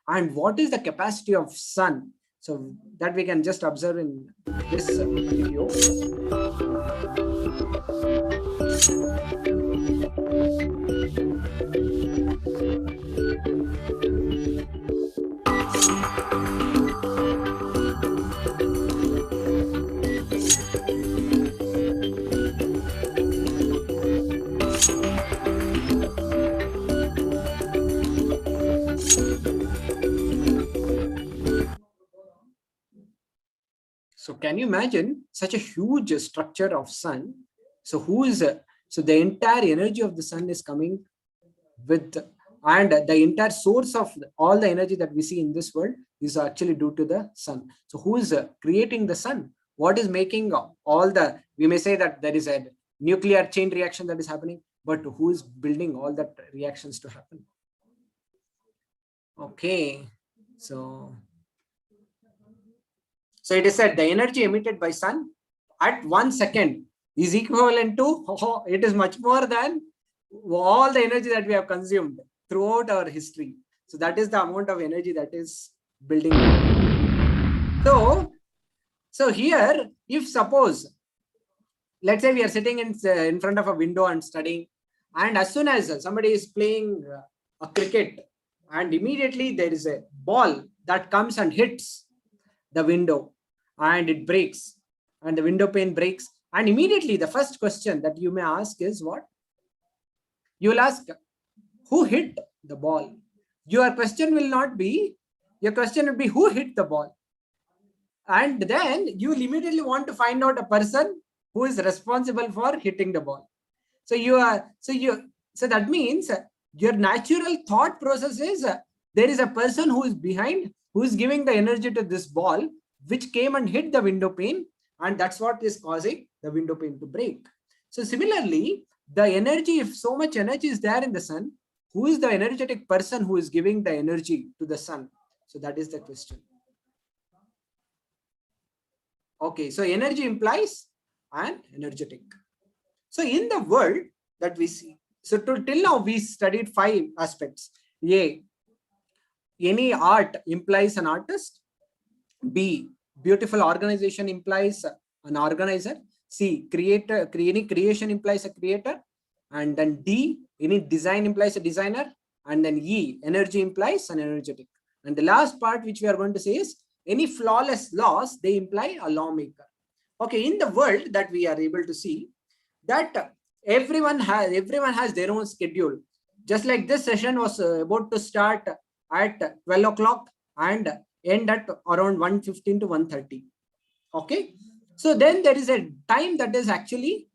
And what is the capacity of sun? So that we can just observe in this video. So can you imagine such a huge structure of sun? So so the entire energy of the sun is coming with, and the entire source of all the energy that we see in this world is actually due to the sun. So who is creating the sun? What is making all we may say that there is a nuclear chain reaction that is happening. but who is building all that reactions to happen? Okay, so it is said the energy emitted by sun at 1 second is equivalent to, it is much more than all the energy that we have consumed throughout our history. So that is the amount of energy that is building. So here, if suppose, let's say we are sitting in front of a window and studying, and as soon as somebody is playing a cricket, and immediately there is a ball that comes and hits the window, and it breaks, and the window pane breaks, and immediately the first question that you may ask is what? You will ask, who hit the ball? Your question will be who hit the ball? And then you will immediately want to find out a person who is responsible for hitting the ball. So that means your natural thought process is there is a person who is behind, who is giving the energy to this ball, which came and hit the window pane, and that's what is causing the window pane to break. So similarly, the energy, if so much energy is there in the sun, who is the energetic person who is giving the energy to the sun? So that is the question. Okay, so energy implies an energetic. So in the world that we see, so till now we studied 5 aspects. A, any art implies an artist. B, beautiful organization implies an organizer. C, any creation implies a creator. And then D, any design implies a designer. And then E, energy implies an energetic. And the last part which we are going to say is any flawless laws, they imply a lawmaker. Okay, in the world that we are able to see that everyone has their own schedule. Just like this session was about to start at 12 o'clock and end at around 1:15 to 1:30. Okay, so then there is a time that is actually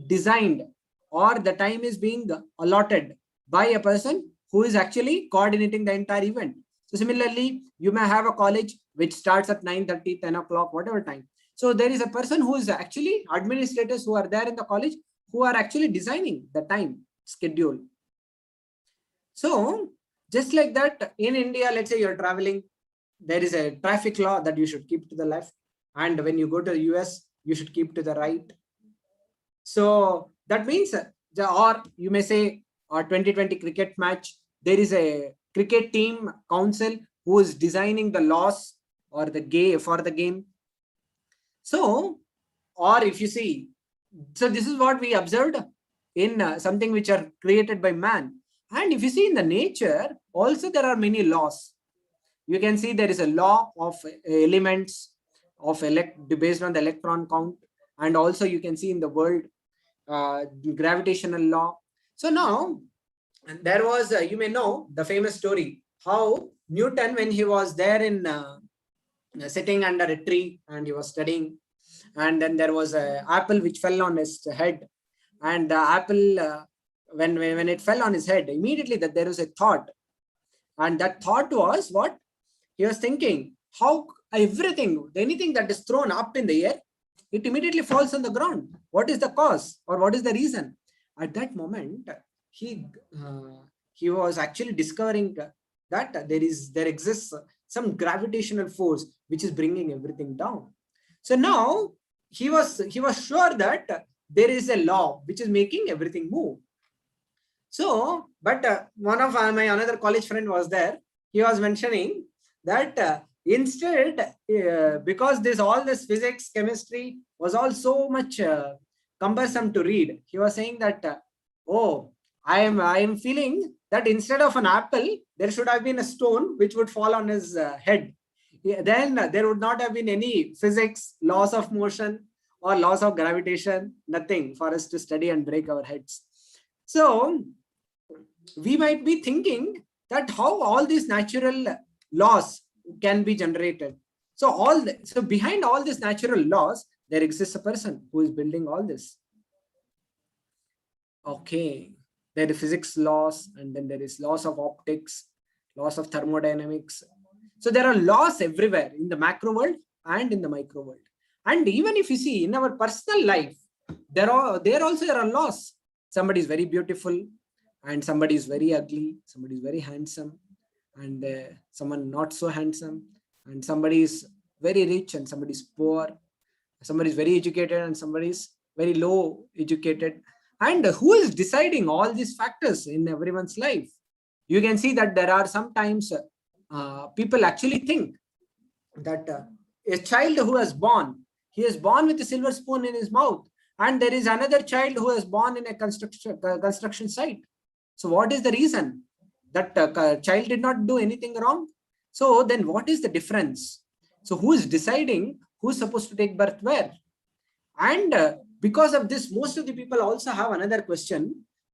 designed, or the time is being allotted by a person who is actually coordinating the entire event. So similarly, you may have a college which starts at 9:30, 10 o'clock, whatever time. So there is a person who is actually administrators who are there in the college who are actually designing the time schedule. So just like that, in India, let's say you're traveling, there is a traffic law that you should keep to the left. And when you go to the US, you should keep to the right. So that means, or you may say a 2020 cricket match, there is a cricket team council who is designing the laws or the game for the game. So, or if you see, so this is what we observed in something which are created by man. And if you see in the nature, also there are many laws. You can see there is a law of elements of based on the electron count. And also you can see in the world, gravitational law. So now there was, you may know the famous story, how Newton, when he was there in sitting under a tree and he was studying, and then there was an apple which fell on his head, and the apple, when it fell on his head, immediately that there was a thought, and that thought was what he was thinking: how anything that is thrown up in the air, it immediately falls on the ground. What is the cause, or what is the reason? At that moment, he was actually discovering that there exists some gravitational force which is bringing everything down. So now he was sure that there is a law which is making everything move. So, but one of my another college friend was there. He was mentioning that instead, because all this physics, chemistry was all so much cumbersome to read, he was saying that I am feeling that instead of an apple, there should have been a stone which would fall on his head. Then there would not have been any physics, laws of motion, or laws of gravitation, nothing for us to study and break our heads. So we might be thinking that how all these natural laws can be generated. So behind all these natural laws, there exists a person who is building all this. Okay, there is physics laws, and then there is laws of optics, laws of thermodynamics. So there are laws everywhere in the macro world and in the micro world. And even if you see in our personal life, there are laws. somebody is very beautiful and somebody is very ugly, somebody is very handsome and someone not so handsome, and somebody is very rich and somebody is poor, somebody is very educated and somebody is very low educated. And who is deciding all these factors in everyone's life? You can see that there are sometimes people actually think that a child who is born, he is born with a silver spoon in his mouth, and there is another child who is born in a construction site. So what is the reason? That child did not do anything wrong. So then what is the difference? So who is deciding who's supposed to take birth where? And because of this, most of the people also have another question.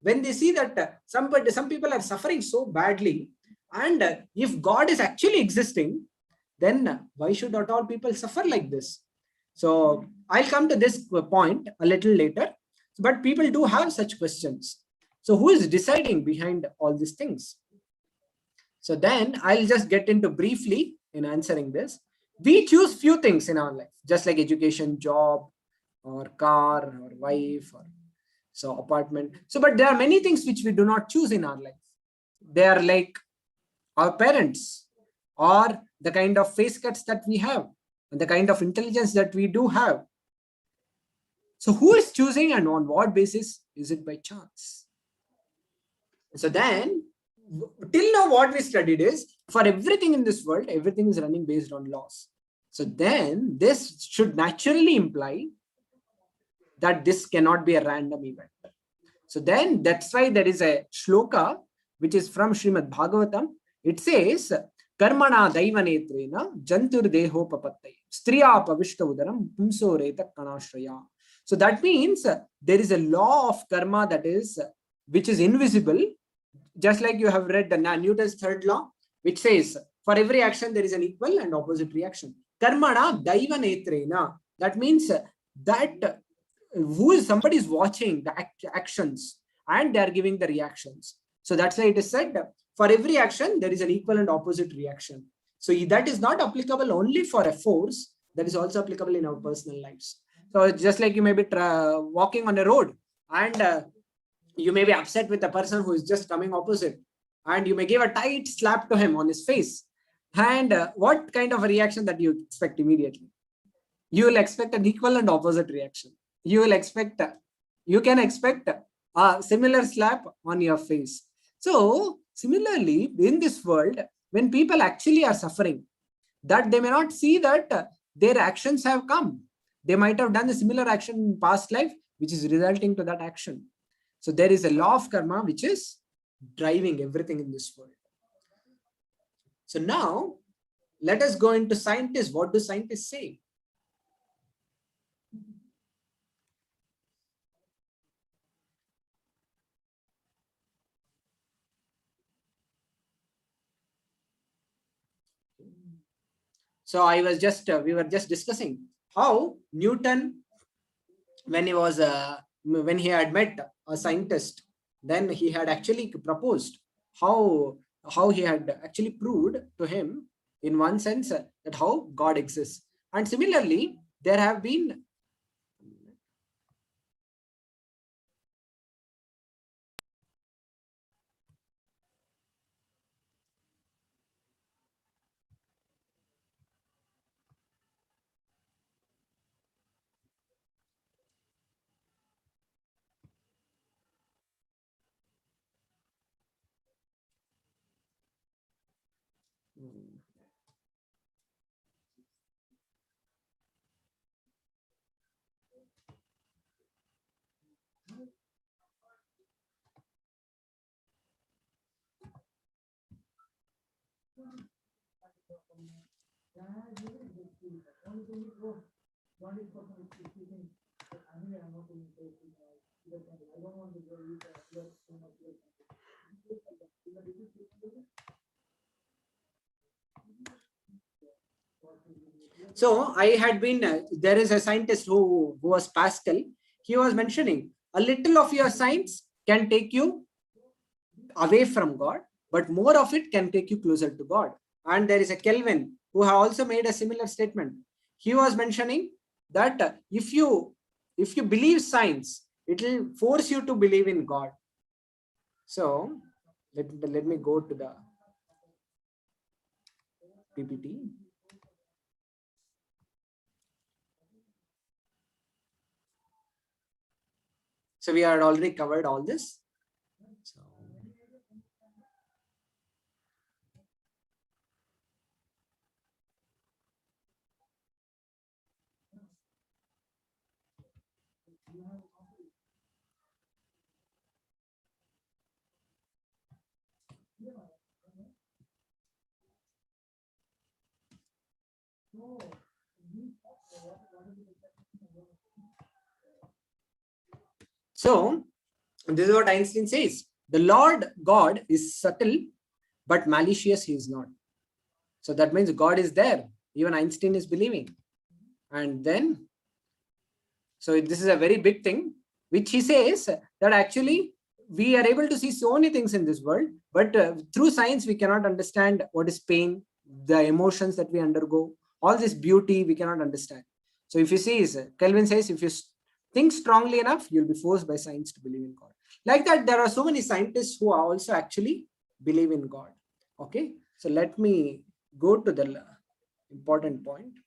When they see that some people are suffering so badly, and if God is actually existing, then why should not all people suffer like this? So I'll come to this point a little later, but people do have such questions. So who is deciding behind all these things? So then I'll just get into briefly in answering this. We choose few things in our life, just like education, job, or car, or wife, or so apartment. So, but there are many things which we do not choose in our life. They are like our parents, or the kind of face cuts that we have, and the kind of intelligence that we do have. So who is choosing and on what basis? Is it by chance? So then, till now what we studied is, for everything in this world, everything is running based on laws. So then this should naturally imply that this cannot be a random event. So then that's why there is a shloka which is from Srimad Bhagavatam. It says, Karmana daivanetrena jantur deho papatte striya pavishta udaram pumso reta kanashraya. So that means there is a law of karma that is, which is invisible. Just like you have read the Newton's third law, which says for every action there is an equal and opposite reaction. Karmana daivanetrena. That means that somebody is watching the actions and they are giving the reactions. So that's why it is said for every action there is an equal and opposite reaction. So that is not applicable only for a force, that is also applicable in our personal lives. So just like you may be walking on a road and you may be upset with a person who is just coming opposite, and you may give a tight slap to him on his face, and what kind of a reaction that you expect immediately? You will expect an equal and opposite reaction. You can expect a similar slap on your face. So similarly, in this world, when people actually are suffering, that they may not see that their actions have come. They might have done a similar action in past life, which is resulting to that action. So there is a law of karma which is driving everything in this world. So now let us go into scientists. What do scientists say? So we were just discussing how Newton, when he had met a scientist, then he had actually proposed how he had actually proved to him in one sense that how God exists. And similarly, there have been so I had been there is a scientist who was Pascal. He was mentioning a little of your science can take you away from God, but more of it can take you closer to God. And there is a Kelvin who have also made a similar statement. He was mentioning that if you believe science, It will force you to believe in God. So let me go to the PPT. So we had already covered all this. So, so this is what Einstein says. The Lord God is subtle, but malicious he is not. So that means God is there. Even Einstein is believing. And then, so this is a very big thing, which he says that actually we are able to see so many things in this world, but through science, we cannot understand what is pain, the emotions that we undergo, all this beauty we cannot understand. So if you see, Kelvin says, if you think strongly enough, you'll be forced by science to believe in God. Like that, there are so many scientists who are also actually believe in God. Okay, so let me go to the important point.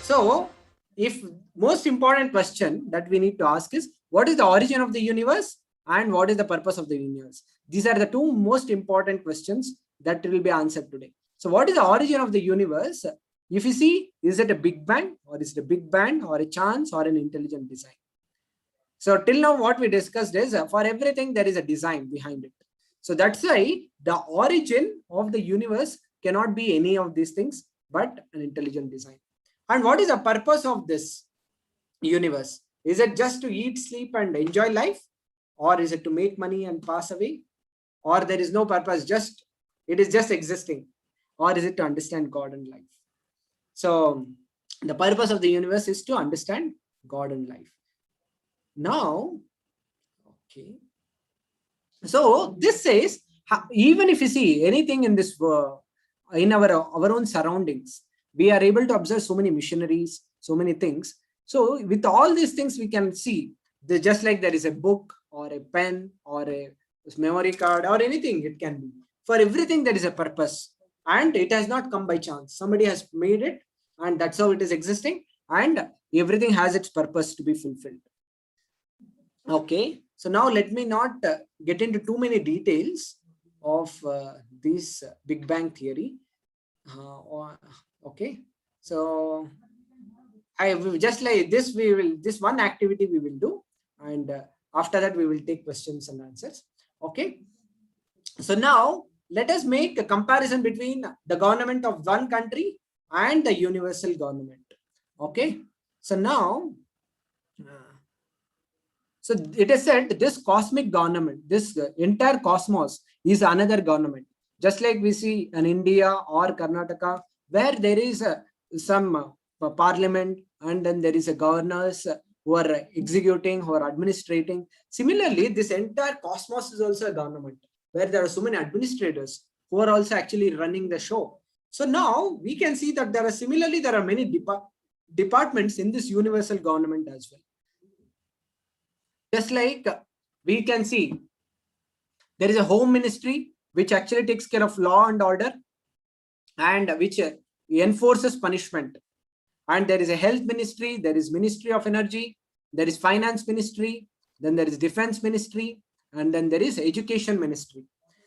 So, if most important question that we need to ask is, what is the origin of the universe and what is the purpose of the universe? These are the two most important questions that will be answered today. So, what is the origin of the universe? If you see, is it a big bang, or is it a big bang, or a chance, or an intelligent design? So till now, what we discussed is for everything, there is a design behind it. So that's why the origin of the universe cannot be any of these things, but an intelligent design. And what is the purpose of this universe? Is it just to eat, sleep, and enjoy life? Or is it to make money and pass away? Or there is no purpose, just it is just existing? Or is it to understand God and life? So the purpose of the universe is to understand God and life. Now, okay. So this says, even if you see anything in this, in our own surroundings, we are able to observe so many missionaries, so many things. So with all these things, we can see, just like there is a book or a pen or a memory card or anything, it can be. For everything, there is a purpose. And it has not come by chance. Somebody has made it, and that's how it is existing. And everything has its purpose to be fulfilled. Okay, so now let me not get into too many details of this Big Bang theory. Okay, so I will just like this, we will, this one activity we will do, and after that we will take questions and answers. Okay, so now let us make a comparison between the government of one country and the universal government. Okay, so now so it is said this cosmic government, this entire cosmos is another government. Just like we see in India or Karnataka, where there is some parliament and then there is a governors who are executing, who are administrating. Similarly, this entire cosmos is also a government where there are so many administrators who are also actually running the show. So now we can see that there are many departments in this universal government as well. Just like we can see, there is a home ministry which actually takes care of law and order and which enforces punishment. And there is a health ministry, there is Ministry of Energy, there is finance ministry, then there is defense ministry, and then there is education ministry.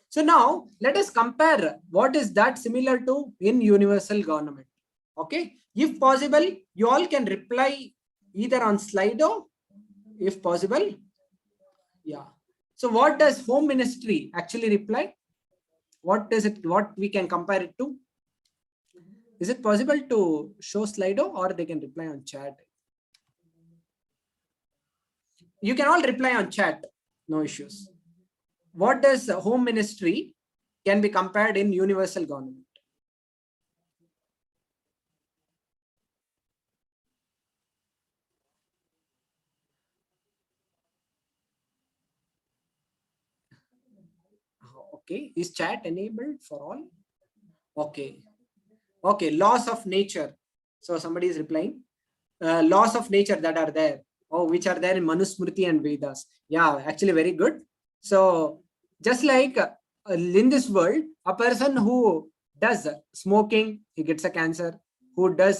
So now let us compare what is that similar to in universal government. Okay, if possible, you all can reply either on Slido, if possible. Yeah. So what does home ministry actually reply? What does it, what we can compare it to? Is it possible to show Slido or they can reply on chat? You can all reply on chat, no issues. What does home ministry can be compared in universal government? Okay, is chat enabled for all? Okay. Okay, laws of nature. So somebody is replying. Laws of nature that are there. Oh, which are there in Manusmriti and Vedas. Yeah, actually very good. So just like in this world, a person who does smoking, he gets a cancer. Who does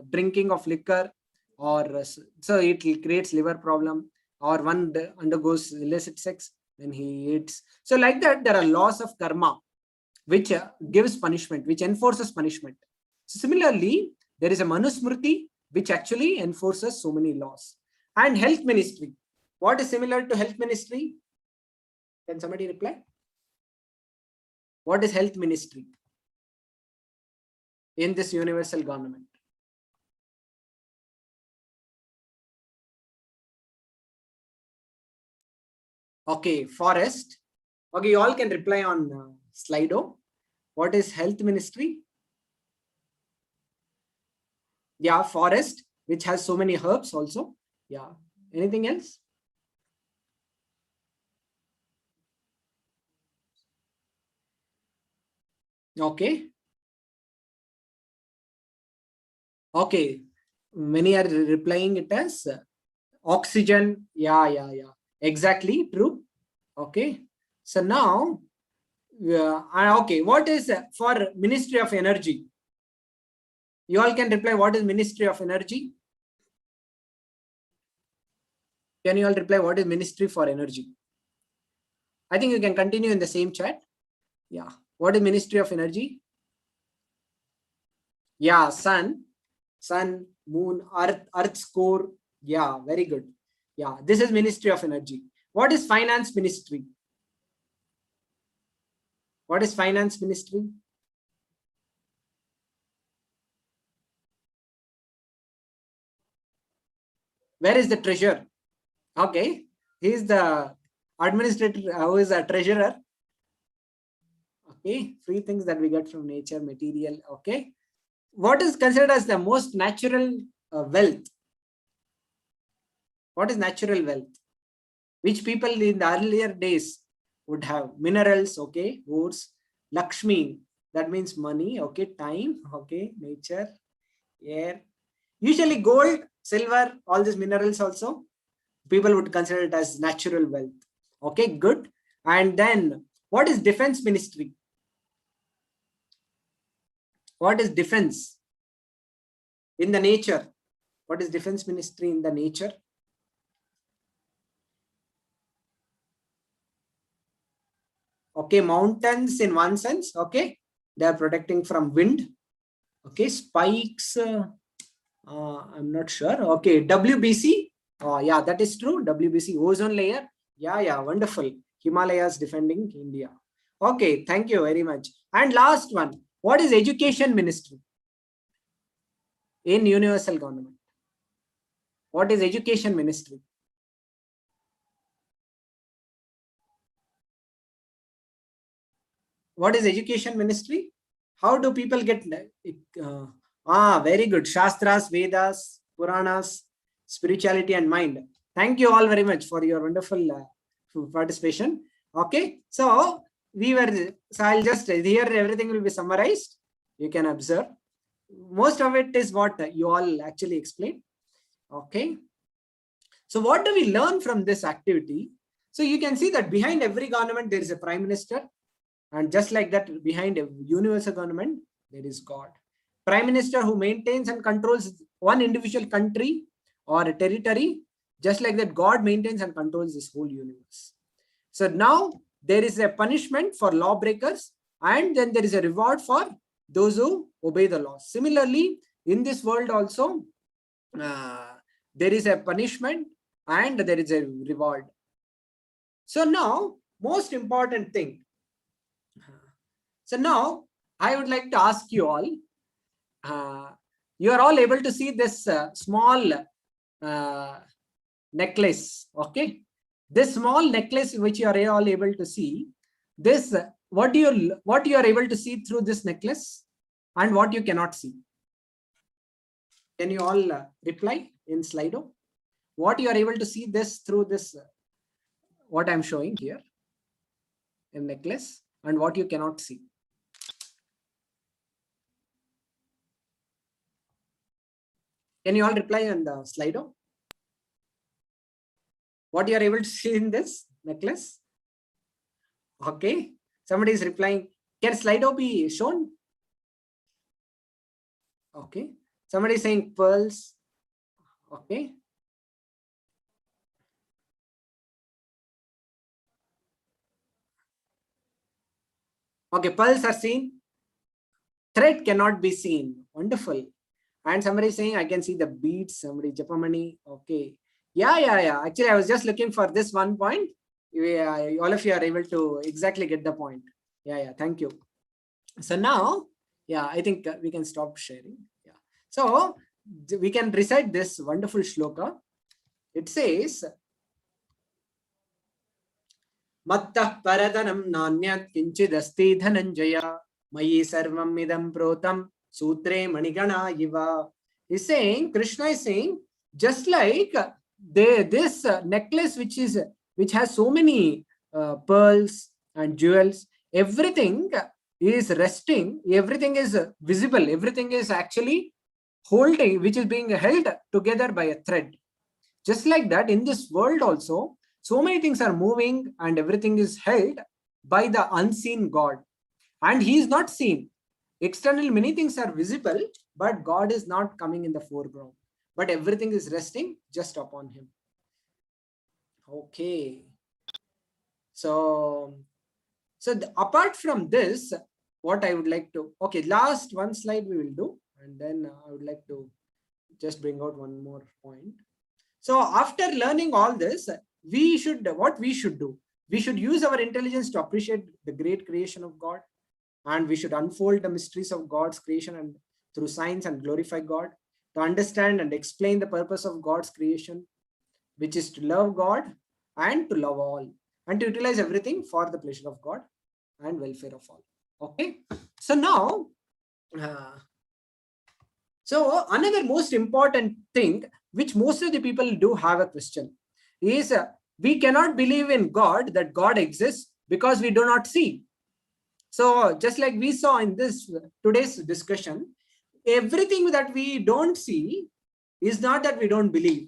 drinking of liquor, or so it creates liver problem, or one undergoes illicit sex, then he eats. So like that, there are laws of karma which gives punishment, which enforces punishment. So similarly, there is a Manusmriti which actually enforces so many laws. And health ministry. What is similar to health ministry? Can somebody reply? What is health ministry in this universal government? Okay, forest. Okay, you all can reply on Slido. What is health ministry? Yeah, forest, which has so many herbs also. Yeah. Anything else? Okay. Okay. Many are replying it as oxygen. Yeah. Exactly. True. Okay. So now, okay. What is for Ministry of Energy? You all can reply. What is Ministry of Energy? Can you all reply? What is Ministry for Energy? I think you can continue in the same chat. Yeah. What is Ministry of Energy? Yeah. Sun, moon, earth's core. Yeah. Very good. Yeah. This is Ministry of Energy. What is Finance Ministry? What is Finance Ministry? Where is the treasurer? Okay. He is the administrator who is a treasurer. Okay. Free things that we get from nature, material. Okay. What is considered as the most natural wealth? What is natural wealth? Which people in the earlier days would have minerals, okay, woods, Lakshmi, that means money, okay, time, okay, nature, air. Usually gold, silver, all these minerals also, people would consider it as natural wealth. Okay, good. And then what is defense ministry? What is defense in the nature? What is defense ministry in the nature? Okay, mountains in one sense, okay, they are protecting from wind. Okay, spikes, I'm not sure. Okay, WBC, yeah, that is true. WBC, ozone layer. Yeah, wonderful. Himalayas defending India. Okay, thank you very much. And last one, what is education ministry in universal government? What is education ministry? What is education ministry? How do people get very good. Shastras, Vedas, Puranas, spirituality and mind. Thank you all very much for your wonderful participation. Okay, so I'll just here everything will be summarized. You can observe. Most of it is what you all actually explained. Okay, so what do we learn from this activity? So you can see that behind every government there is a prime minister, and just like that, behind a universal government there is God. Prime minister who maintains and controls one individual country or a territory, just like that God maintains and controls this whole universe. So now there is a punishment for lawbreakers, and then there is a reward for those who obey the laws. Similarly, in this world also, there is a punishment and there is a reward. So now, most important thing. So now I would like to ask you all, you are all able to see this small necklace, okay? This small necklace which you are all able to see, this what you are able to see through this necklace and what you cannot see. Can you all reply in Slido? What you are able to see this through this, what I'm showing here in necklace, and what you cannot see. Can you all reply on the Slido? What you are able to see in this necklace? Okay. Somebody is replying. Can Slido be shown? Okay. Somebody is saying pearls. Okay. Okay, pearls are seen. Thread cannot be seen. Wonderful. And somebody is saying, I can see the beads. Somebody, Japamani. Okay. Yeah. Actually, I was just looking for this one point. Yeah, all of you are able to exactly get the point. Yeah. Thank you. So now, yeah, I think we can stop sharing. Yeah. So we can recite this wonderful shloka. It says, Mattah paradanam nanyat kinchidasti dhananjaya mayi sarvam idam protam sutre manigana iva. He's saying, Krishna is saying, just like this necklace which has so many pearls and jewels, everything is resting, everything is visible, everything is actually holding, which is being held together by a thread. Just like that, in this world also, so many things are moving and everything is held by the unseen God. And he is not seen. Externally, many things are visible, but God is not coming in the foreground. But everything is resting just upon him. Okay. So apart from this, what I would like to, okay, last one slide we will do. And then I would like to just bring out one more point. So after learning all this, what we should do? We should use our intelligence to appreciate the great creation of God. And we should unfold the mysteries of God's creation and through science and glorify God, to understand and explain the purpose of God's creation, which is to love God and to love all, and to utilize everything for the pleasure of God and welfare of all. Okay. So now, so another most important thing, which most of the people do have a question, is we cannot believe in God, that God exists, because we do not see. So just like we saw in this today's discussion, everything that we don't see is not that we don't believe.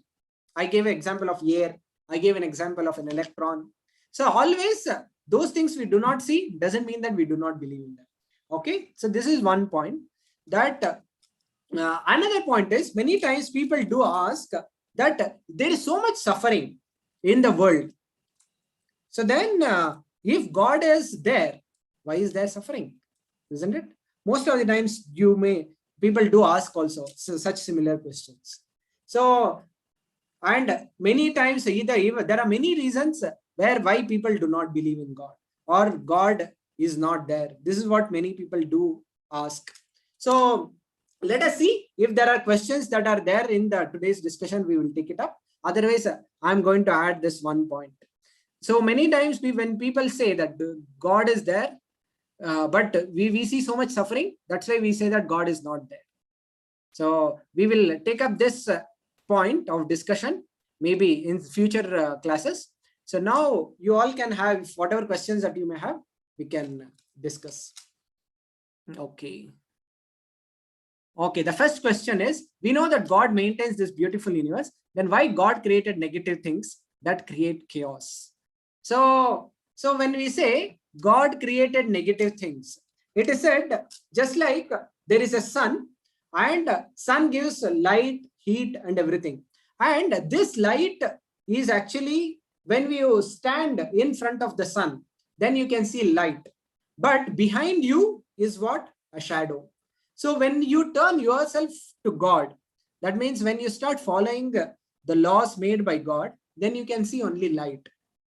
I gave an example of air. I gave an example of an electron. So always those things we do not see doesn't mean that we do not believe in them. Okay. So this is one point. That another point is, many times people do ask that there is so much suffering in the world. So then if God is there, why is there suffering? Isn't it? Most of the times people do ask also such similar questions. So, and many times either there are many reasons why people do not believe in God, or God is not there. This is what many people do ask. So let us see if there are questions that are there in today's discussion. We will take it up. Otherwise, I'm going to add this one point. So many times when people say that God is there, but we see so much suffering, that's why we say that God is not there. So we will take up this point of discussion maybe in future classes. So now you all can have whatever questions that you may have, we can discuss. Okay. Okay, the first question is, we know that God maintains this beautiful universe, then why God created negative things that create chaos? So when we say God created negative things, it is said just like there is a sun, and sun gives light, heat and everything. And this light is actually, when you stand in front of the sun, then you can see light. But behind you is what? A shadow. So when you turn yourself to God, that means when you start following the laws made by God, then you can see only light.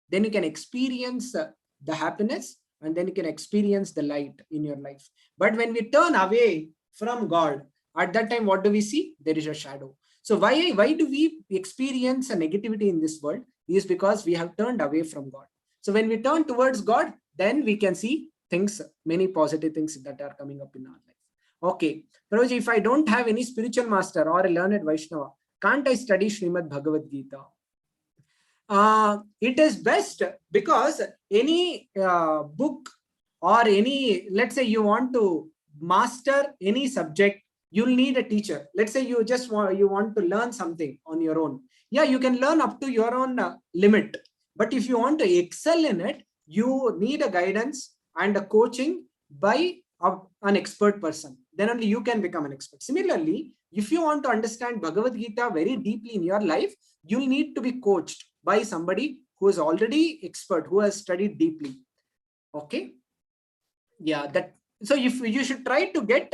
Then you can experience the happiness, and then you can experience the light in your life. But when we turn away from God, at that time, what do we see? There is a shadow. So why do we experience a negativity in this world? Is because we have turned away from God. So when we turn towards God, then we can see things, many positive things that are coming up in our life. Okay, Prabhuji, if I don't have any spiritual master or a learned Vaishnava, can't I study Srimad Bhagavad Gita? It is best, because any book or any, let's say you want to master any subject you'll need a teacher. Let's say you just want to learn something on your own. Yeah, you can learn up to your own limit. But if you want to excel in it, you need a guidance and a coaching by an expert person. Then only you can become an expert. Similarly, if you want to understand Bhagavad Gita very deeply in your life, you'll need to be coached by somebody who is already expert, who has studied deeply. Okay. Yeah, that. So if you should try to get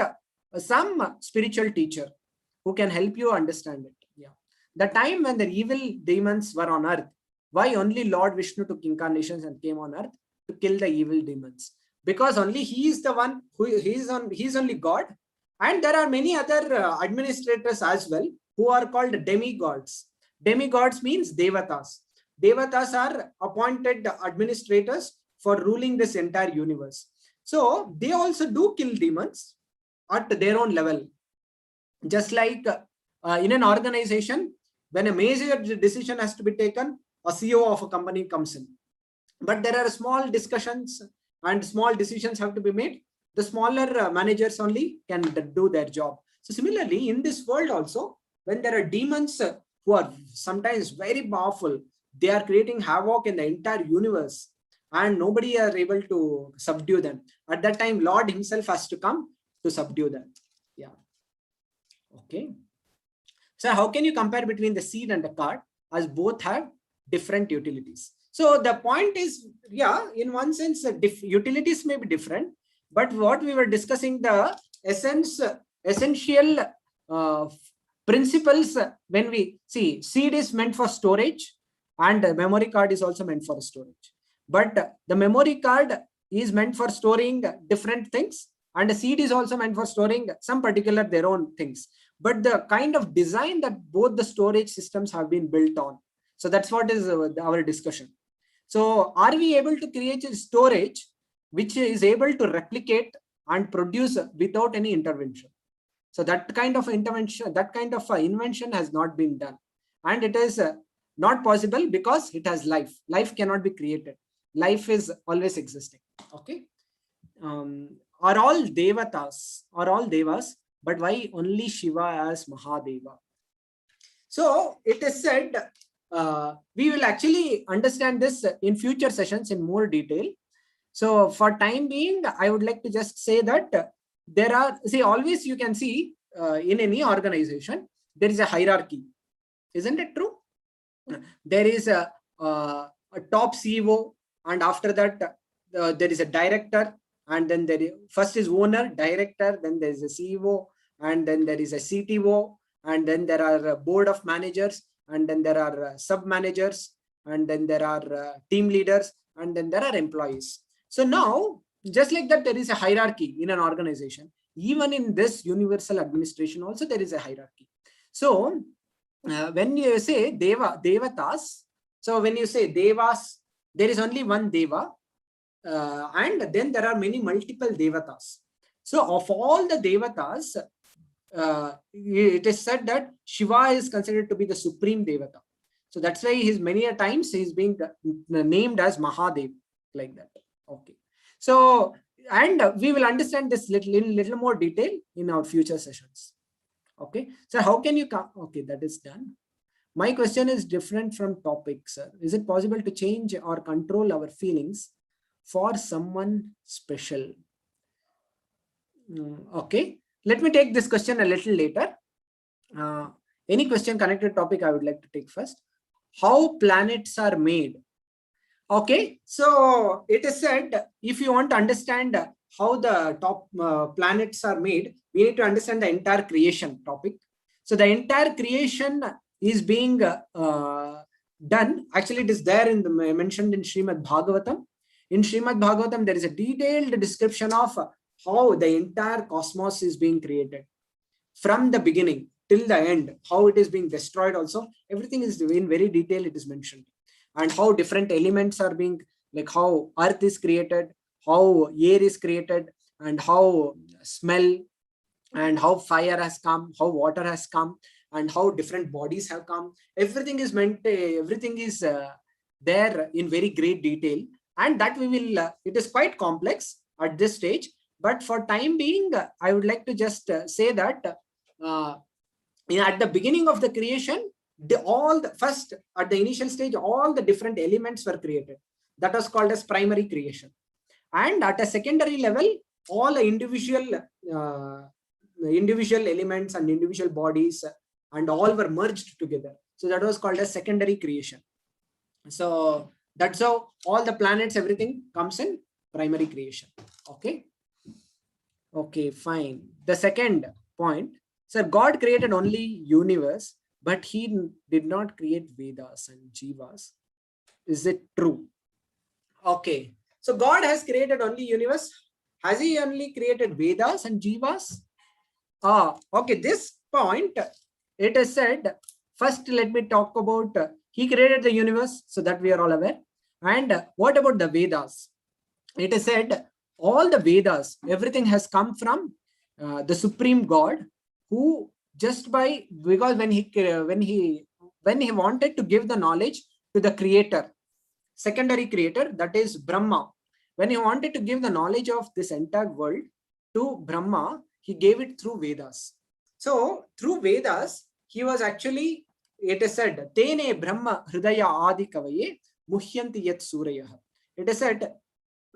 some spiritual teacher who can help you understand it. Yeah. The time when the evil demons were on earth, why only Lord Vishnu took incarnations and came on earth? To kill the evil demons. Because only he is the one who he's only God. And there are many other administrators as well who are called demigods. Demigods means devatas. Devatas are appointed administrators for ruling this entire universe. So they also do kill demons at their own level. Just like in an organization, when a major decision has to be taken, a CEO of a company comes in. But there are small discussions and small decisions have to be made. The smaller managers only can do their job. So similarly, in this world also, when there are demons who are sometimes very powerful, they are creating havoc in the entire universe and nobody are able to subdue them. At that time, Lord himself has to come to subdue them. Yeah. Okay. So how can you compare between the seed and the card, as both have different utilities? So the point is, yeah, in one sense, utilities may be different, but what we were discussing, the essential principles, when we see seed is meant for storage and the memory card is also meant for storage. But the memory card is meant for storing different things and the seed is also meant for storing some particular their own things. But the kind of design that both the storage systems have been built on. So that's what is our discussion. So are we able to create a storage which is able to replicate and produce without any intervention? So that kind of intervention, that kind of invention has not been done. And it is not possible because it has life. Life cannot be created. Life is always existing. Okay. Are all devatas, are all devas, but why only Shiva as Mahadeva? So it is said, we will actually understand this in future sessions in more detail. So for time being, I would like to just say that there are, see, always you can see in any organization, there is a hierarchy. Isn't it true? There is a top CEO, and after that, there is a director, and then there is, first is owner, director, then there is a CEO, and then there is a CTO, and then there are a board of managers, and then there are sub-managers, and then there are team leaders, and then there are employees. So now, just like that, there is a hierarchy in an organization. Even in this universal administration also, there is a hierarchy. So when you say devatas, so when you say devas, there is only one deva, and then there are many multiple devatas. So of all the devatas, it is said that Shiva is considered to be the supreme devata. So that's why he's many a times he's being named as Mahadev, like that. Okay. So, and we will understand this in little more detail in our future sessions. Okay. So how can you come? Okay, that is done. My question is different from topic, sir. Is it possible to change or control our feelings for someone special? Okay. Let me take this question a little later. Any question connected topic I would like to take first. How planets are made? Okay, so it is said, if you want to understand how the top planets are made, we need to understand the entire creation topic. So the entire creation is being done. Actually, it is there in the mentioned in Srimad Bhagavatam. In Srimad Bhagavatam, there is a detailed description of how the entire cosmos is being created from the beginning till the end, how it is being destroyed also. Everything is in very detail, it is mentioned. And how different elements are being, like how earth is created, how air is created, and how smell, and how fire has come, how water has come, and how different bodies have come. Everything is meant, everything is there in very great detail. And that we will, it is quite complex at this stage, But for time being, I would like to just say that at the beginning of the creation, first at the initial stage, all the different elements were created. That was called as primary creation. And at a secondary level, all the individual elements and individual bodies and all were merged together. So that was called as secondary creation. So that's how all the planets, everything comes in primary creation. Okay. Okay, fine. The second point, sir, God created only universe, but he did not create Vedas and Jivas. Is it true? Okay. So God has created only universe. Has he only created Vedas and Jivas? Okay. This point, it is said, first let me talk about, he created the universe, so that we are all aware. And what about the Vedas? It is said, all the Vedas, everything has come from the Supreme God, who just because when he wanted to give the knowledge to the creator, secondary creator, that is Brahma, when he wanted to give the knowledge of this entire world to Brahma, he gave it through Vedas. So through Vedas, he was actually, it is said, Tene Brahma Hridaya Adi Kavaye Muhyanti Yat Surayah. It is said,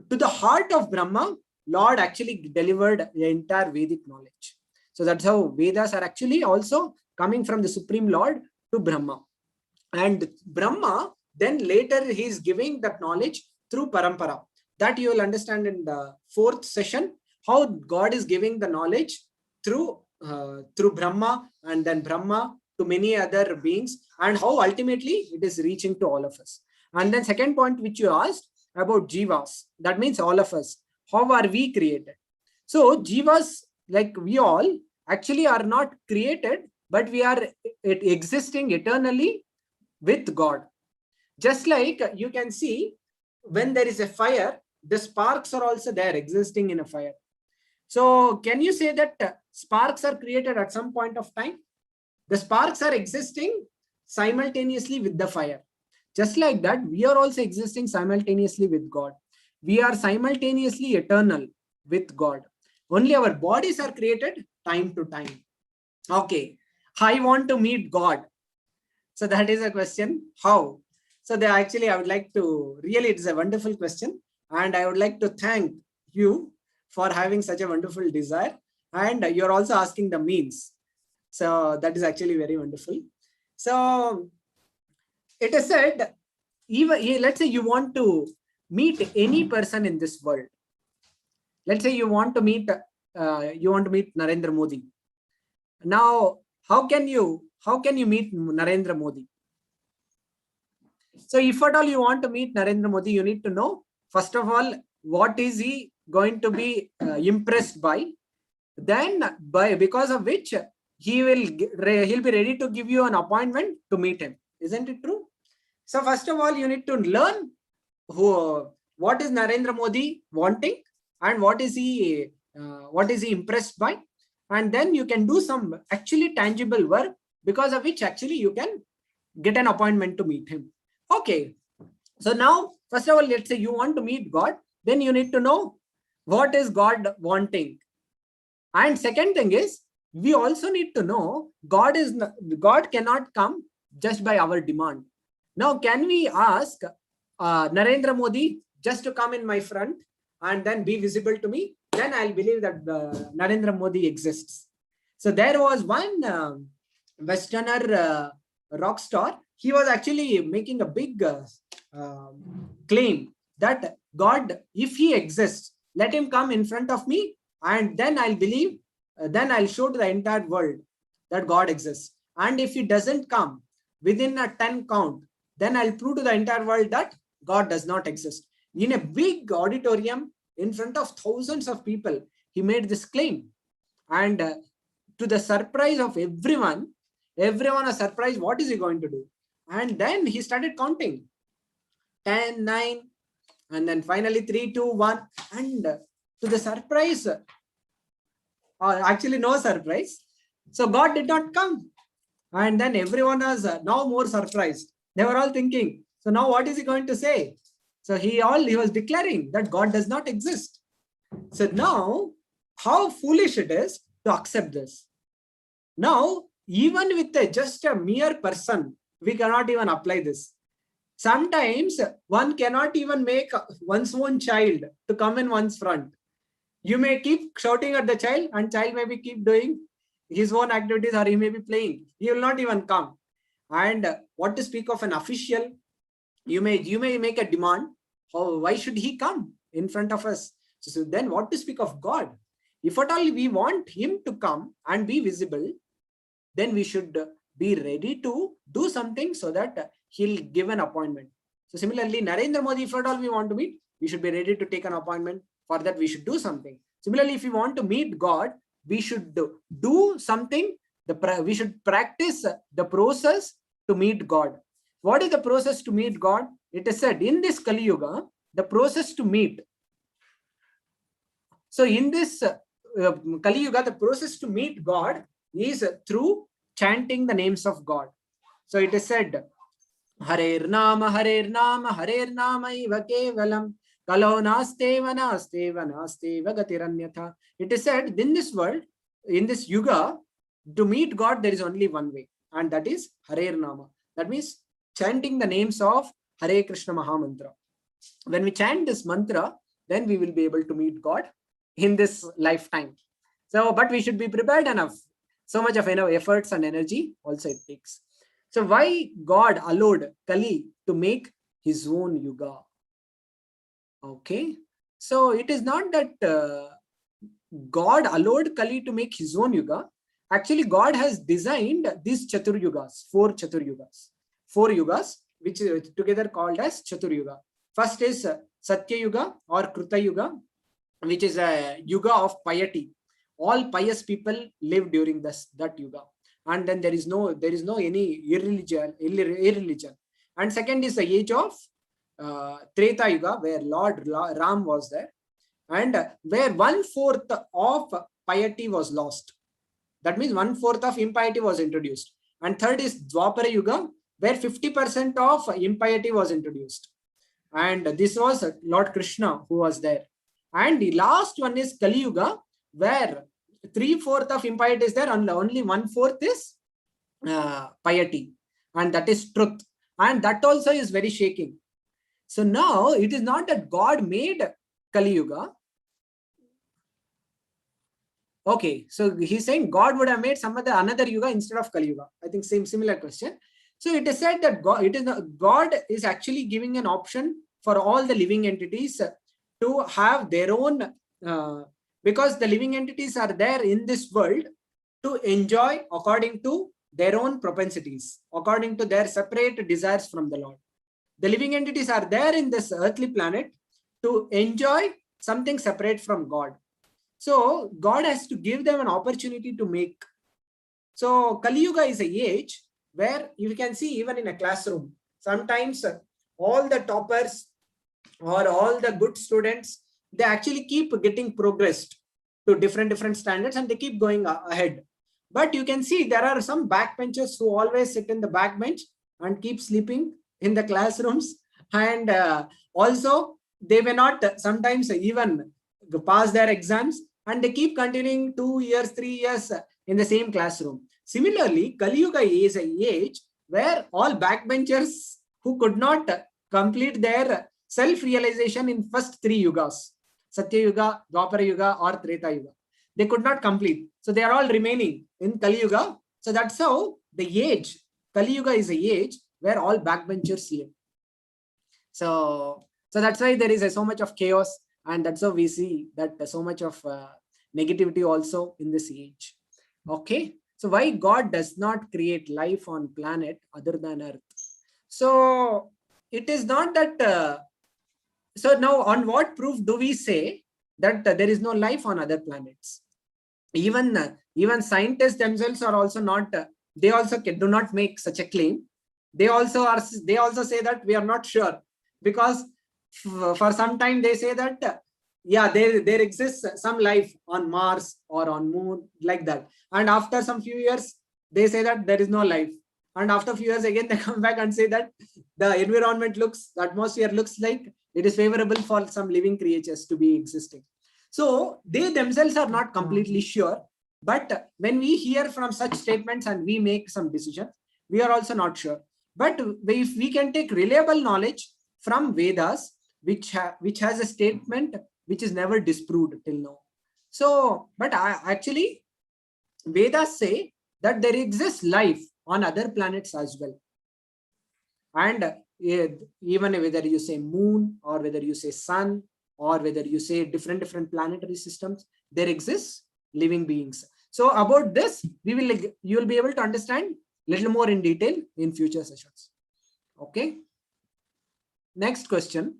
to the heart of Brahma, Lord actually delivered the entire Vedic knowledge. So that's how Vedas are actually also coming from the Supreme Lord to Brahma. And Brahma, then later he is giving that knowledge through Parampara. That you will understand in the fourth session, how God is giving the knowledge through Brahma, and then Brahma to many other beings, and how ultimately it is reaching to all of us. And then second point which you asked about Jivas, that means all of us. How are we created? So Jivas, like we all, actually are not created, but we are existing eternally with God. Just like you can see, when there is a fire, the sparks are also there existing in a fire. So can you say that sparks are created at some point of time? The sparks are existing simultaneously with the fire. Just like that, we are also existing simultaneously with God. We are simultaneously eternal with God. Only our bodies are created time to time. Okay, I want to meet God. So that is a question. How? So actually, I would like to, really, it's a wonderful question. And I would like to thank you for having such a wonderful desire. And you're also asking the means. So that is actually very wonderful. So it is said, even let's say you want to meet any person in this world. Let's say you want to meet Narendra Modi. Now, how can you meet Narendra Modi? So if at all you want to meet Narendra Modi, you need to know, first of all, what is he going to be impressed by? Then because of which he'll be ready to give you an appointment to meet him. Isn't it true? So first of all, you need to learn what is Narendra Modi wanting, and what is he impressed by, and then you can do some actually tangible work, because of which actually you can get an appointment to meet him. Okay. So now, first of all, let's say you want to meet God, then you need to know what is God wanting. And second thing is, we also need to know God cannot come just by our demand. Now, can we ask Narendra Modi just to come in my front and then be visible to me? Then I'll believe that Narendra Modi exists. So there was one Westerner rock star. He was actually making a big claim that God, if he exists, let him come in front of me, and then I'll believe, then I'll show to the entire world that God exists. And if he doesn't come within a 10 count, then I'll prove to the entire world that God does not exist. In a big auditorium in front of thousands of people, he made this claim. And to the surprise of everyone was surprised, what is he going to do? And then he started counting 10, 9, and then finally 3, 2, 1. And to the surprise, or actually no surprise, so God did not come. And then everyone was now more surprised. They were all thinking, so now what is he going to say? So he was declaring that God does not exist. So now how foolish it is to accept this. Now, even with just a mere person, we cannot even apply this. Sometimes one cannot even make one's own child to come in one's front. You may keep shouting at the child, and child may be keep doing his own activities, or he may be playing. He will not even come. And what to speak of an official? You may make a demand. Why should he come in front of us? So then what to speak of God? If at all we want him to come and be visible, then we should be ready to do something so that he'll give an appointment. So similarly, Narendra Modi, if at all we want to meet, we should be ready to take an appointment. For that, we should do something. Similarly, if we want to meet God, we should do something. We should practice the process to meet God. What is the process to meet God? It is said in this Kali Yuga, the process to meet. So in this Kali Yuga, the process to meet God is through chanting the names of God. So it is said, Harer Nama, Harer Nama, Harer Nama iva kevalam, Kalo nasteva nasteva nasteva gatiranyatha. It is said, in this world, in this Yuga, to meet God, there is only one way, and that is Harer Nama. That means chanting the names of Hare Krishna Mahamantra. When we chant this mantra, then we will be able to meet God in this lifetime. So, but we should be prepared enough. So much of efforts and energy also it takes. So why God allowed Kali to make his own Yuga? Okay. So it is not that God allowed Kali to make his own Yuga. Actually, God has designed these Chatur Yugas, 4 Chatur Yugas. 4 Yugas, which is together called as Chatur Yuga. First is Satya Yuga or Kruta Yuga, which is a Yuga of piety. All pious people live during that Yuga. And then there is no any irreligion. And second is the age of Treta Yuga, where Lord Ram was there, and where 1/4 of piety was lost. That means 1/4 of impiety was introduced. And third is Dwapara Yuga, where 50% of impiety was introduced. And this was Lord Krishna who was there. And the last one is Kali Yuga, where 3/4 of impiety is there, and only 1/4 is piety. And that is truth. And that also is very shaking. So now it is not that God made Kali Yuga. Okay, so he's saying God would have made another Yuga instead of Kali Yuga. I think similar question. So it is said that God is actually giving an option for all the living entities to have their own, because the living entities are there in this world to enjoy according to their own propensities, according to their separate desires from the Lord. The living entities are there in this earthly planet to enjoy something separate from God. So God has to give them an opportunity to make. So Kali Yuga is an age where you can see even in a classroom, sometimes all the toppers or all the good students, they actually keep getting progressed to different standards, and they keep going ahead. But you can see there are some backbenchers who always sit in the back bench and keep sleeping in the classrooms. And also they may not sometimes even pass their exams, and they keep continuing 2 years, 3 years in the same classroom. Similarly, Kali Yuga is an age where all backbenchers who could not complete their self-realization in first 3 yugas, Satya Yuga, Dwapara Yuga or Treta Yuga, they could not complete. So they are all remaining in Kali Yuga. So that's how the age, Kali Yuga is an age where all backbenchers live. So that's why there is so much of chaos, and that's how we see that so much of negativity also in this age. Okay. So why God does not create life on planet other than Earth? So it is not that. So now on what proof do we say that there is no life on other planets? Even scientists themselves are also not. They also do not make such a claim. They also say that we are not sure, because for some time they say that yeah, there exists some life on Mars or on Moon, like that. And after some few years, they say that there is no life. And after a few years again, they come back and say that the environment the atmosphere looks like it is favorable for some living creatures to be existing. So they themselves are not completely sure. But when we hear from such statements and we make some decisions, we are also not sure. But if we can take reliable knowledge from Vedas, which has a statement which is never disproved till now. So, but actually, Vedas say that there exists life on other planets as well. And even whether you say moon, or whether you say sun, or whether you say different planetary systems, there exists living beings. So about this, you will be able to understand little more in detail in future sessions. Okay. Next question.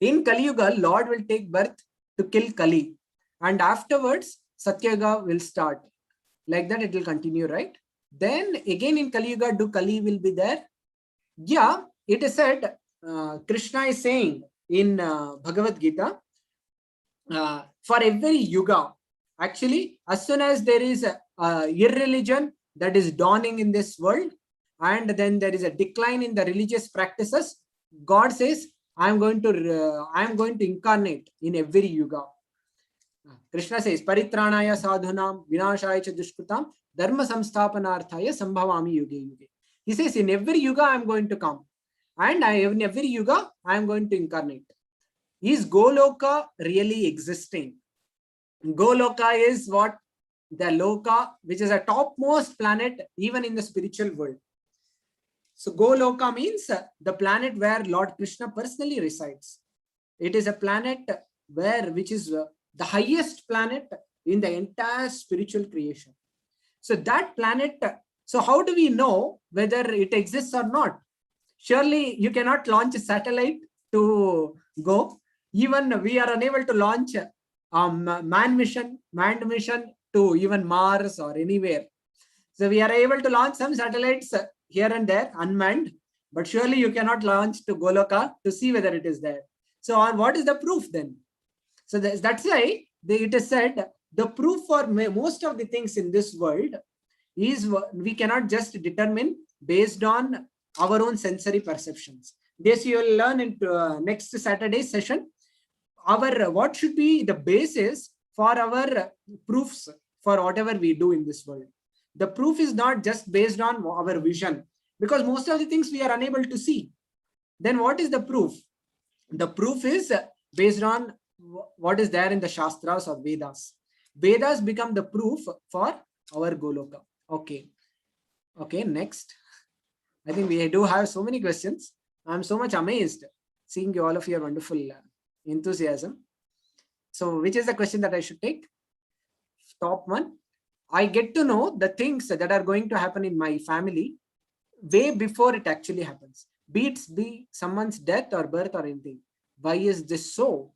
In Kali Yuga, Lord will take birth to kill Kali, and afterwards Satya Yuga will start. Like that, it will continue, right? Then again in Kali Yuga, do Kali will be there? Yeah, it is said, Krishna is saying in Bhagavad Gita, for every yuga, actually, as soon as there is a irreligion that is dawning in this world, and then there is a decline in the religious practices, God says, I am going to incarnate in every yuga. Krishna says, Paritranaya sadhunam vinashaya cha dushkritam dharma samsthapanarthaya sambhavami yuge yuge. He says, in every yuga I am going to come, and in every yuga I am going to incarnate. Is Goloka really existing? Goloka is what? The Loka, which is a topmost planet even in the spiritual world. So Goloka means the planet where Lord Krishna personally resides. It is a planet which is the highest planet in the entire spiritual creation. So that planet, so how do we know whether it exists or not? Surely you cannot launch a satellite to go. Even we are unable to launch a manned mission to even Mars or anywhere. So we are able to launch some satellites here and there unmanned, but surely you cannot launch to Goloka to see whether it is there. So what is the proof then? So that's why it is said the proof for most of the things in this world is we cannot just determine based on our own sensory perceptions. This you will learn in next Saturday's session. What should be the basis for our proofs for whatever we do in this world. The proof is not just based on our vision, because most of the things we are unable to see. Then what is the proof? The proof is based on what is there in the Shastras or Vedas. Vedas become the proof for our Goloka. Okay. Okay, next. I think we do have so many questions. I'm so much amazed seeing all of your wonderful enthusiasm. So which is the question that I should take? Top one. I get to know the things that are going to happen in my family way before it actually happens. Be someone's death or birth or anything. Why is this so?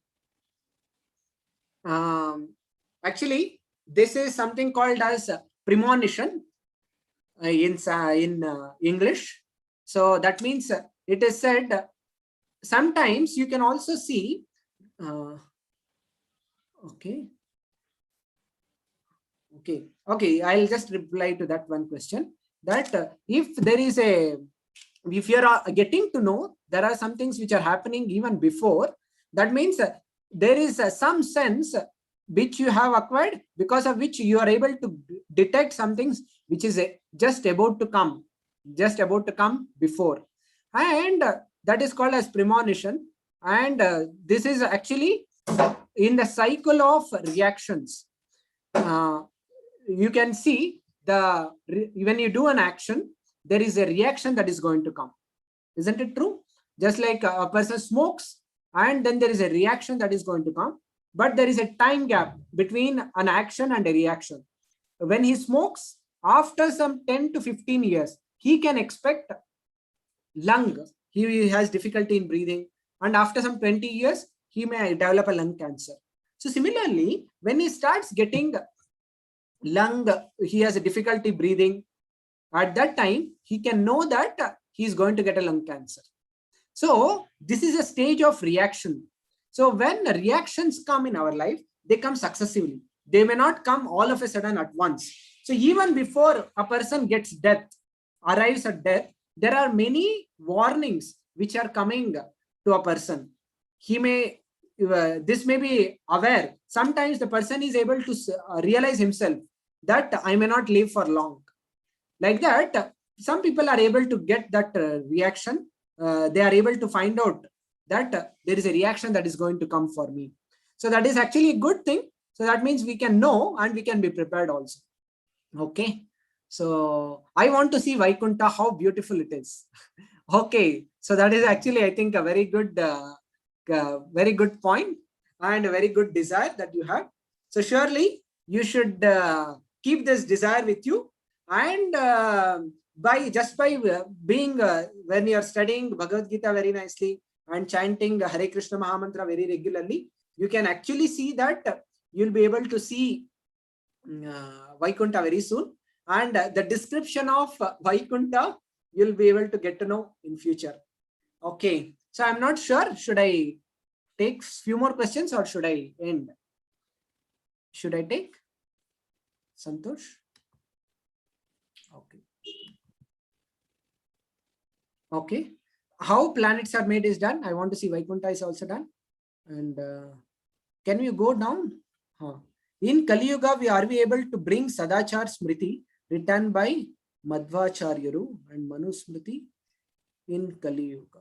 Actually, this is something called as premonition in English. So that means it is said sometimes you can also see. Okay. I'll just reply to that one question. That if you are getting to know there are some things which are happening even before, that means there is some sense which you have acquired, because of which you are able to detect some things which is just about to come before, and that is called as premonition. And this is actually in the cycle of reactions. You can see when you do an action, there is a reaction that is going to come. Isn't it true? Just like a person smokes, and then there is a reaction that is going to come, but there is a time gap between an action and a reaction. When he smokes, after some 10 to 15 years, he can expect he has difficulty in breathing, and after some 20 years, he may develop a lung cancer. So similarly, when he starts getting he has a difficulty breathing, at that time, he can know that he is going to get a lung cancer. So this is a stage of reaction. So when reactions come in our life, they come successively. They may not come all of a sudden at once. So even before a person arrives at death, there are many warnings which are coming to a person. He may this may be aware. Sometimes the person is able to realize himself that I may not live for long. Like that, some people are able to get that reaction. They are able to find out that there is a reaction that is going to come for me. So that is actually a good thing. So that means we can know and we can be prepared also. Okay. So I want to see Vaikunta, how beautiful it is. Okay. So that is actually, I think, a very good point and a very good desire that you have. So surely you should keep this desire with you, and by being when you are studying Bhagavad Gita very nicely and chanting Hare Krishna Mahamantra very regularly, you can actually see that you'll be able to see Vaikunta very soon, and the description of Vaikunta you'll be able to get to know in future. Okay, so I'm not sure, should I take few more questions or should I end? Should I take? Santosh? Okay. Okay. How planets are made is done. I want to see Vaikunta is also done. And can we go down? In Kali Yuga, are we able to bring Sadachar Smriti written by Madhvacharyaru and Manu Smriti in Kali Yuga?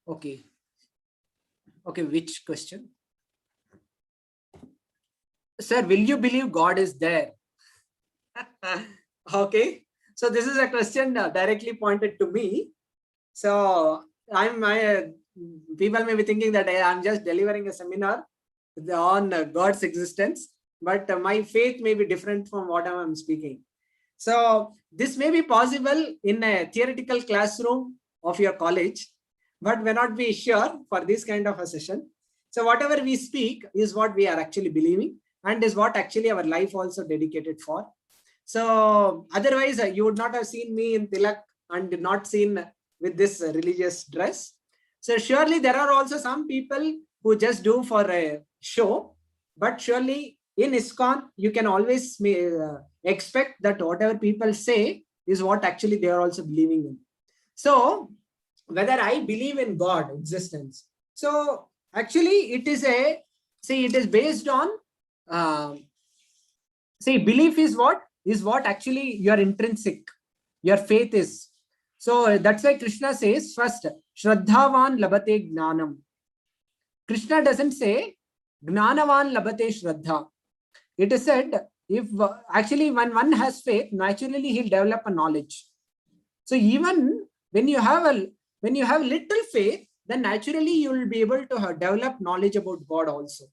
Okay. Okay, which question? Sir, will you believe God is there? Okay. So this is a question directly pointed to me. So people may be thinking that I'm just delivering a seminar on God's existence, but my faith may be different from what I'm speaking. So this may be possible in a theoretical classroom of your college, but may not be sure for this kind of a session. So whatever we speak is what we are actually believing, and is what actually our life also dedicated for. So otherwise you would not have seen me in Tilak and not seen with this religious dress. So surely there are also some people who just do for a show, but surely in ISKCON you can always expect that whatever people say is what actually they are also believing in. So whether I believe in God existence, so actually it is based on belief is what actually your intrinsic, your faith is. So that's why Krishna says first, Shraddhavan labate gnanam. Krishna doesn't say Gnanavan labate Shraddha. It is said, if actually when one has faith, naturally he'll develop a knowledge. So even when you have little faith, then naturally you will be able to develop knowledge about God also.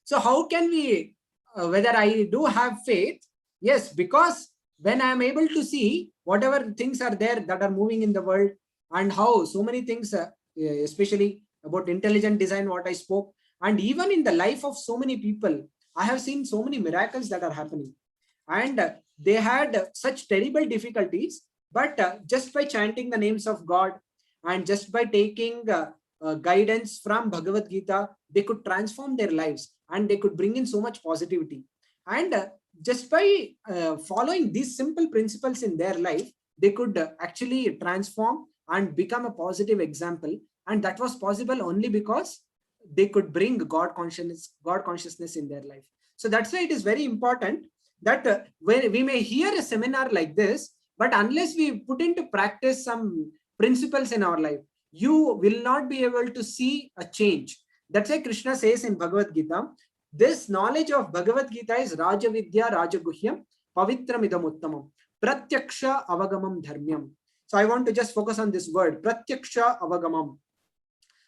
So how can we, whether I do have faith? Yes, because when I am able to see whatever things are there that are moving in the world, and how so many things, especially about intelligent design, what I spoke, and even in the life of so many people, I have seen so many miracles that are happening. And they had such terrible difficulties, but just by chanting the names of God and just by taking guidance from Bhagavad Gita, they could transform their lives and they could bring in so much positivity. And just by following these simple principles in their life, they could actually transform and become a positive example. And that was possible only because they could bring God consciousness in their life. So that's why it is very important that when we may hear a seminar like this, but unless we put into practice some principles in our life, you will not be able to see a change. That's why Krishna says in Bhagavad Gita, this knowledge of Bhagavad Gita is Raja Vidya Rajaguhyam Pavitram Idam Uttamam Pratyaksha Avagamam Dharmyam. So I want to just focus on this word, Pratyaksha Avagamam.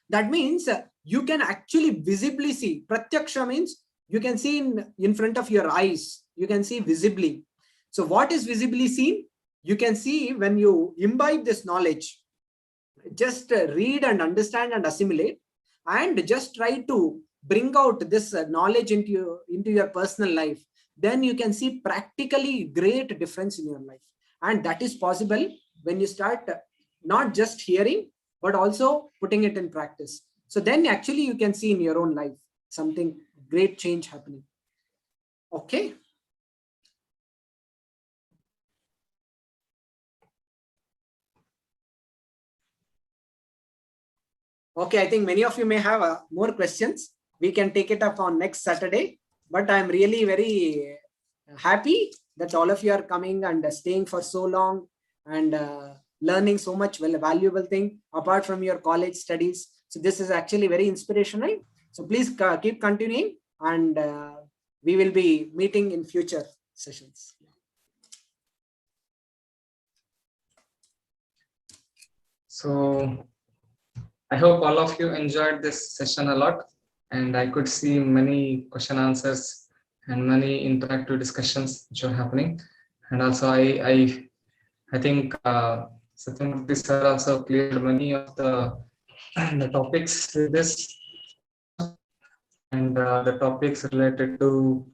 That means you can actually visibly see. Pratyaksha means you can see in front of your eyes. You can see visibly. So what is visibly seen? You can see when you imbibe this knowledge. Just read and understand and assimilate, and just try to bring out this knowledge into your personal life. Then you can see practically great difference in your life. And that is possible when you start not just hearing, but also putting it in practice. So then actually you can see in your own life something great change happening. Okay. Okay, I think many of you may have more questions. We can take it up on next Saturday. But I'm really very happy that all of you are coming and staying for so long and learning so much valuable thing apart from your college studies. So this is actually very inspirational. So please keep continuing, and we will be meeting in future sessions. So I hope all of you enjoyed this session a lot, and I could see many question answers and many interactive discussions which are happening. And also, I think Satyamurthy sir also cleared many of the topics with this, and the topics related to